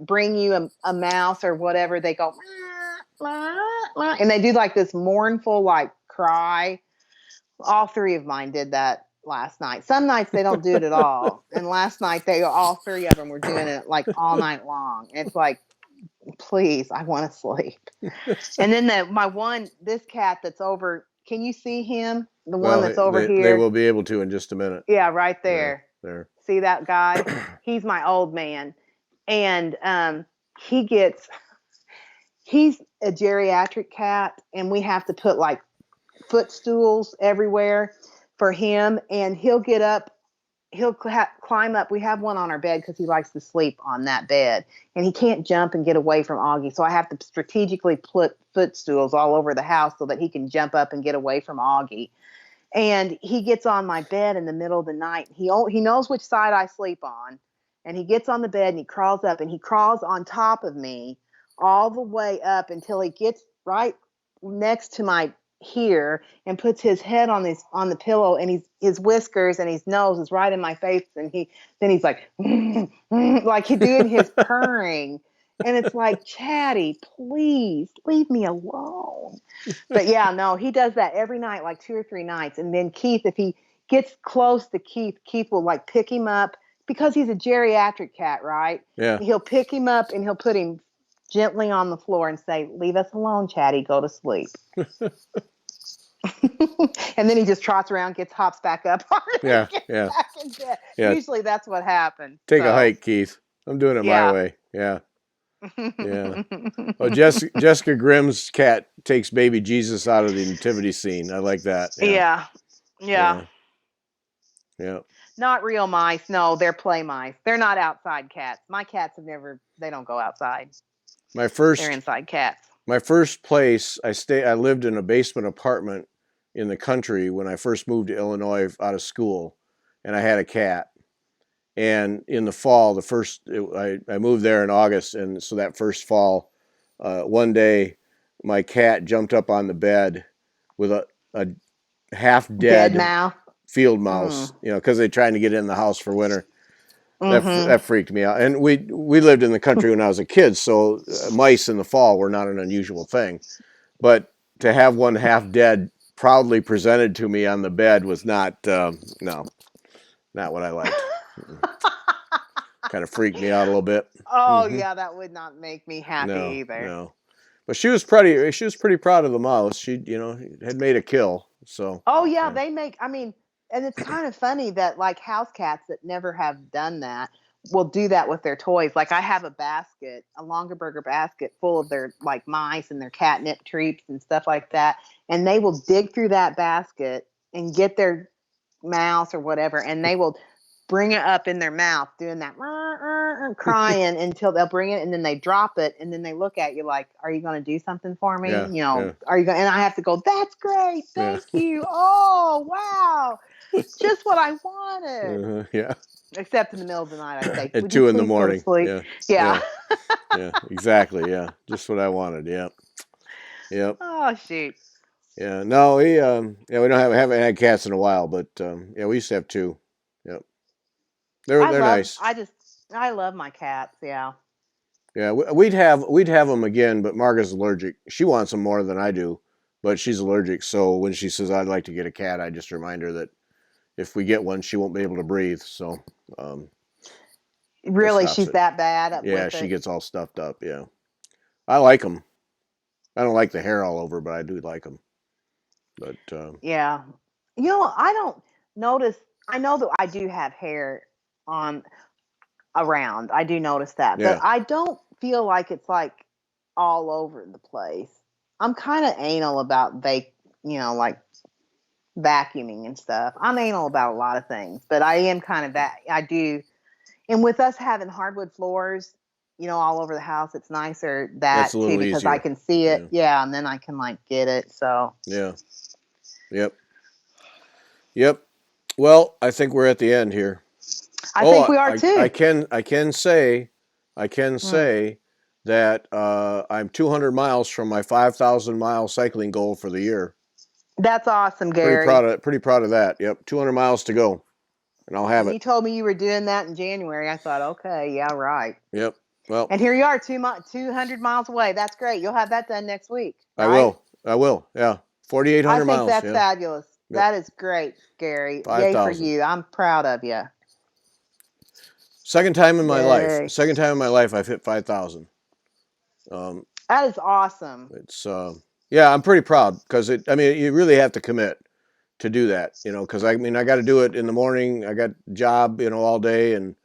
bring you a mouse or whatever, they go, and they do like this mournful, like cry. All 3 of mine did that last night. Some nights they don't do it at all. And last night all 3 of them were doing it like all night long. It's like, please, I want to sleep. And then this cat that's over, can you see him? The one that's over here? They will be able to in just a minute. Yeah, right there. Yeah, there. See that guy? He's my old man. And he's a geriatric cat, and we have to put like footstools everywhere for him. And he'll get up, climb up. We have one on our bed because he likes to sleep on that bed, and he can't jump and get away from Augie. So I have to strategically put footstools all over the house so that he can jump up and get away from Augie. And he gets on my bed in the middle of the night. He knows which side I sleep on, and he gets on the bed and he crawls up and he crawls on top of me all the way up until he gets right next to my here and puts his head on the pillow, and his whiskers and his nose is right in my face, and he's like like he's doing his purring. And it's like, Chatty, please leave me alone. But yeah, no, he does that every night, like 2 or 3 nights. And then Keith, if he gets close to Keith will like pick him up because he's a geriatric cat, right? Yeah. He'll pick him up and he'll put him gently on the floor and say, leave us alone, Chatty, go to sleep. And then he just trots around, hops back up. Back in bed. Yeah. Usually that's what happens. Take a hike, Keith. I'm doing it my way. Yeah. Yeah. Oh, Jessica Grimm's cat takes baby Jesus out of the nativity scene. I like that. Yeah. Yeah. Yeah. Not real mice. No, they're play mice. They're not outside cats. My cats they don't go outside. They're inside cats. My first place, I lived in a basement apartment in the country when I first moved to Illinois out of school, and I had a cat. And in the fall, I moved there in August, and so that first fall, one day my cat jumped up on the bed with a half Dead dead mouth. field Mm. mouse, because they're trying to get in the house for winter. Mm-hmm. That freaked me out. And we lived in the country when I was a kid, so mice in the fall were not an unusual thing. But to have one half dead proudly presented to me on the bed was not no, not what I liked. Kind of freaked me out a little bit. Oh Hmm. yeah, that would not make me happy No, either. no. But she was pretty. She was pretty proud of the mouse. She, had made a kill. So Oh yeah, yeah, they make. I mean, and it's kind of funny that like house cats that never have done that will do that with their toys. Like I have a basket, a Longaberger basket full of their like mice and their catnip treats and stuff like that, and they will dig through that basket and get their mouse or whatever, and they will bring it up in their mouth doing that crying until they'll bring it and then they drop it and then they look at you like, are you going to do something for me? yeah, yeah, Are you going? And I have to go, that's great, yeah, thank you. Oh wow, just what I wanted. yeah. Except in the middle of the night, I say, At would you 2 in the please go to morning. sleep? Yeah, Yeah. yeah, yeah. Exactly. Yeah, just what I wanted. Yep, yep. Oh shoot. Yeah. No, we don't haven't had cats in a while, but yeah, we used to have two. Yep. They're nice. I love my cats. Yeah. Yeah, we'd have them again, but Margaret's allergic. She wants them more than I do, but she's allergic. So when she says I'd like to get a cat, I just remind her that if we get one, she won't be able to breathe. So um, that Really, stops she's it. that bad up Yeah, with she it. gets all stuffed up. Yeah, I like them. I don't like the hair all over, but I do like them. But Yeah. I don't notice. I know that I do have hair on around. I do notice that, but yeah, I don't feel like it's like all over the place. I'm kind of anal about like vacuuming and stuff. I'm anal about a lot of things, but I am kind of that. I do. And with us having hardwood floors, all over the house, it's nicer that's a that too little because I easier. can see it. Yeah, Yeah, and then I can like get it. So yeah, yep, yep. Well, I think we're at the end here. I Oh, think we are too. I can say, I can Hmm. say that I'm 200 miles from my 5,000-mile cycling goal for the year. That's awesome, Gary. Pretty proud of that. Yep, 200 miles to go, and I'll have When it. you told me you were doing that in January, I thought, okay, yeah, right. Yep. Well, And here you are, 200 miles away. That's great. You'll have that done next week, I right? will. I will. Yeah, I 4,800 think miles. that's Yeah. fabulous. Yep. That is great, Gary. Yay for 5,000. you. I'm proud of you. Second time in my life. Yay. Second time in my life I've hit 5,000. Um, That is awesome. it's yeah, I'm pretty proud because I mean, you really have to commit to do that, because I mean, I got to do it in the morning. I got job, all day and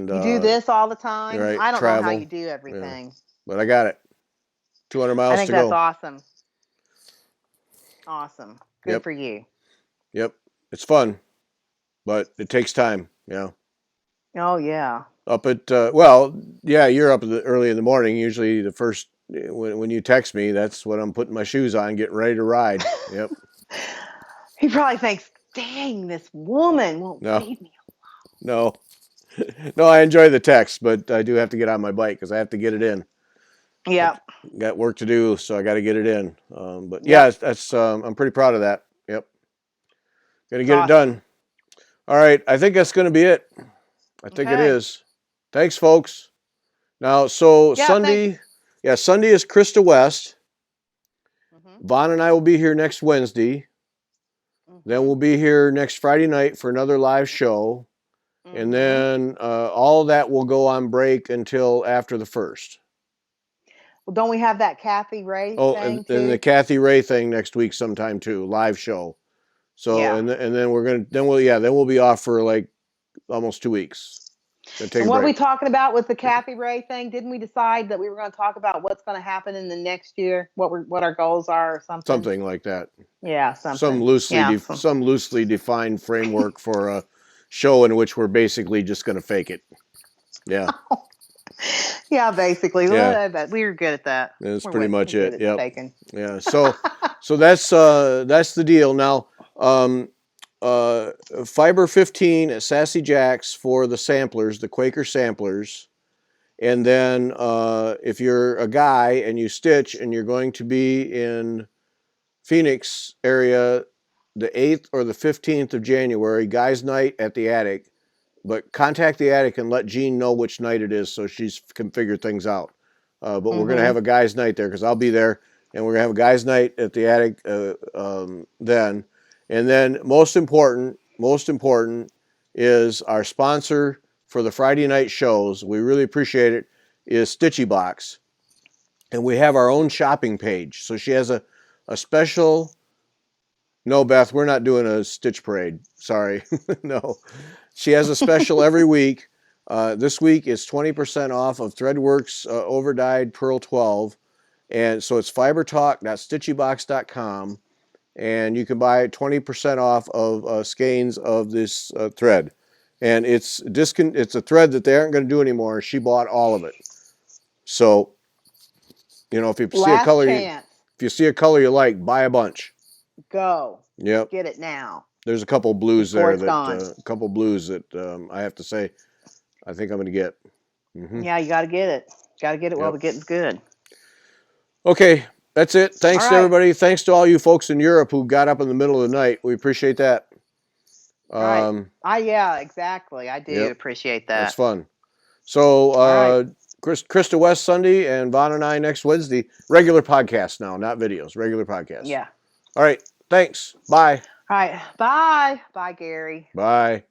You do this all the time. right, I don't know how you travel. do Yeah, everything. but I got it. 200 I miles think to that's go. awesome. Awesome. Good Yep, for you. yep. It's fun, but it takes time. Yeah. Oh, yeah. Up at well, yeah, you're up early in the morning. Usually, the first when you text me, that's when I'm putting my shoes on, getting ready to ride. Yep. He probably thinks, dang, this woman won't No, leave me. no, no. I enjoy the text, but I do have to get on my bike because I have to get it in. Yep. Got work to do, so I got to get it in. But yeah, Yep. that's I'm pretty proud of that. Yep, gonna It's get it awesome. done. All right, I think that's gonna be it. I think it Okay. is. Thanks, folks. Now, so Yeah, thanks. Sunday, yeah, Sunday is Krista West. Hmm. Vaughn and I will be here next Wednesday. Then Hmm. we'll be here next Friday night for another live show, and Hmm. then all that will go on break until after the first. Well, don't we have that Kathy Ray Oh, thing and the too? Kathy Ray thing next week sometime too, live show. So Yeah. and then we'll be off for like almost 2 weeks. Gonna take And a what are we break. talking about with the Kathy Ray thing? Didn't we decide that we were going to talk about what's going to happen in the next year? What our goals are or something? Something like that. Yeah, Some something. Yeah. some loosely defined framework for a show in which we're basically just gonna fake it. Yeah. Yeah, basically. Yeah. We were good at that. That's We're pretty good. much We're good it. at Yep. faking. Yeah. So that's the deal. Now, um, Fiber 15 at Sassy Jack's for the samplers, the Quaker samplers, And then if you're a guy and you stitch and you're going to be in Phoenix area the 8th or the 15th of January, guys' night at the attic. But contact the attic and let Jean know which night it is so she can figure things out. But we're going to have a guys' night there because I'll be there. And we're going to have a guys' night at the attic then. And then most important is our sponsor for the Friday night shows. We really appreciate it, is Stitchy Box. And we have our own shopping page. So she has a special... No, Beth, we're not doing a stitch parade. Sorry. No. She has a special every week. This week is 20% off of Threadworks Overdyed Pearl 12. And so it's fibertalk.stitchybox.com. And you can buy 20% off of skeins of this thread. And it's a thread that they aren't going to do anymore. She bought all of it. So, if you see a color, if you see a color you like, buy a bunch. Go. Yep. Get it now. There's a couple blues there that I have to say I think I'm going to get. Mm-hmm. Yeah, you got to get it. Got to get it while the getting's good. Okay, that's it. Thanks to everybody. Thanks to all you folks in Europe who got up in the middle of the night. We appreciate that. Right. Yeah, exactly. I do appreciate that. That's fun. So, Krista West Sunday and Vaughn and I next Wednesday. Regular podcast now, not videos. Regular podcast. Yeah. All right. Thanks. Bye. All right. Bye. Bye, Gary. Bye.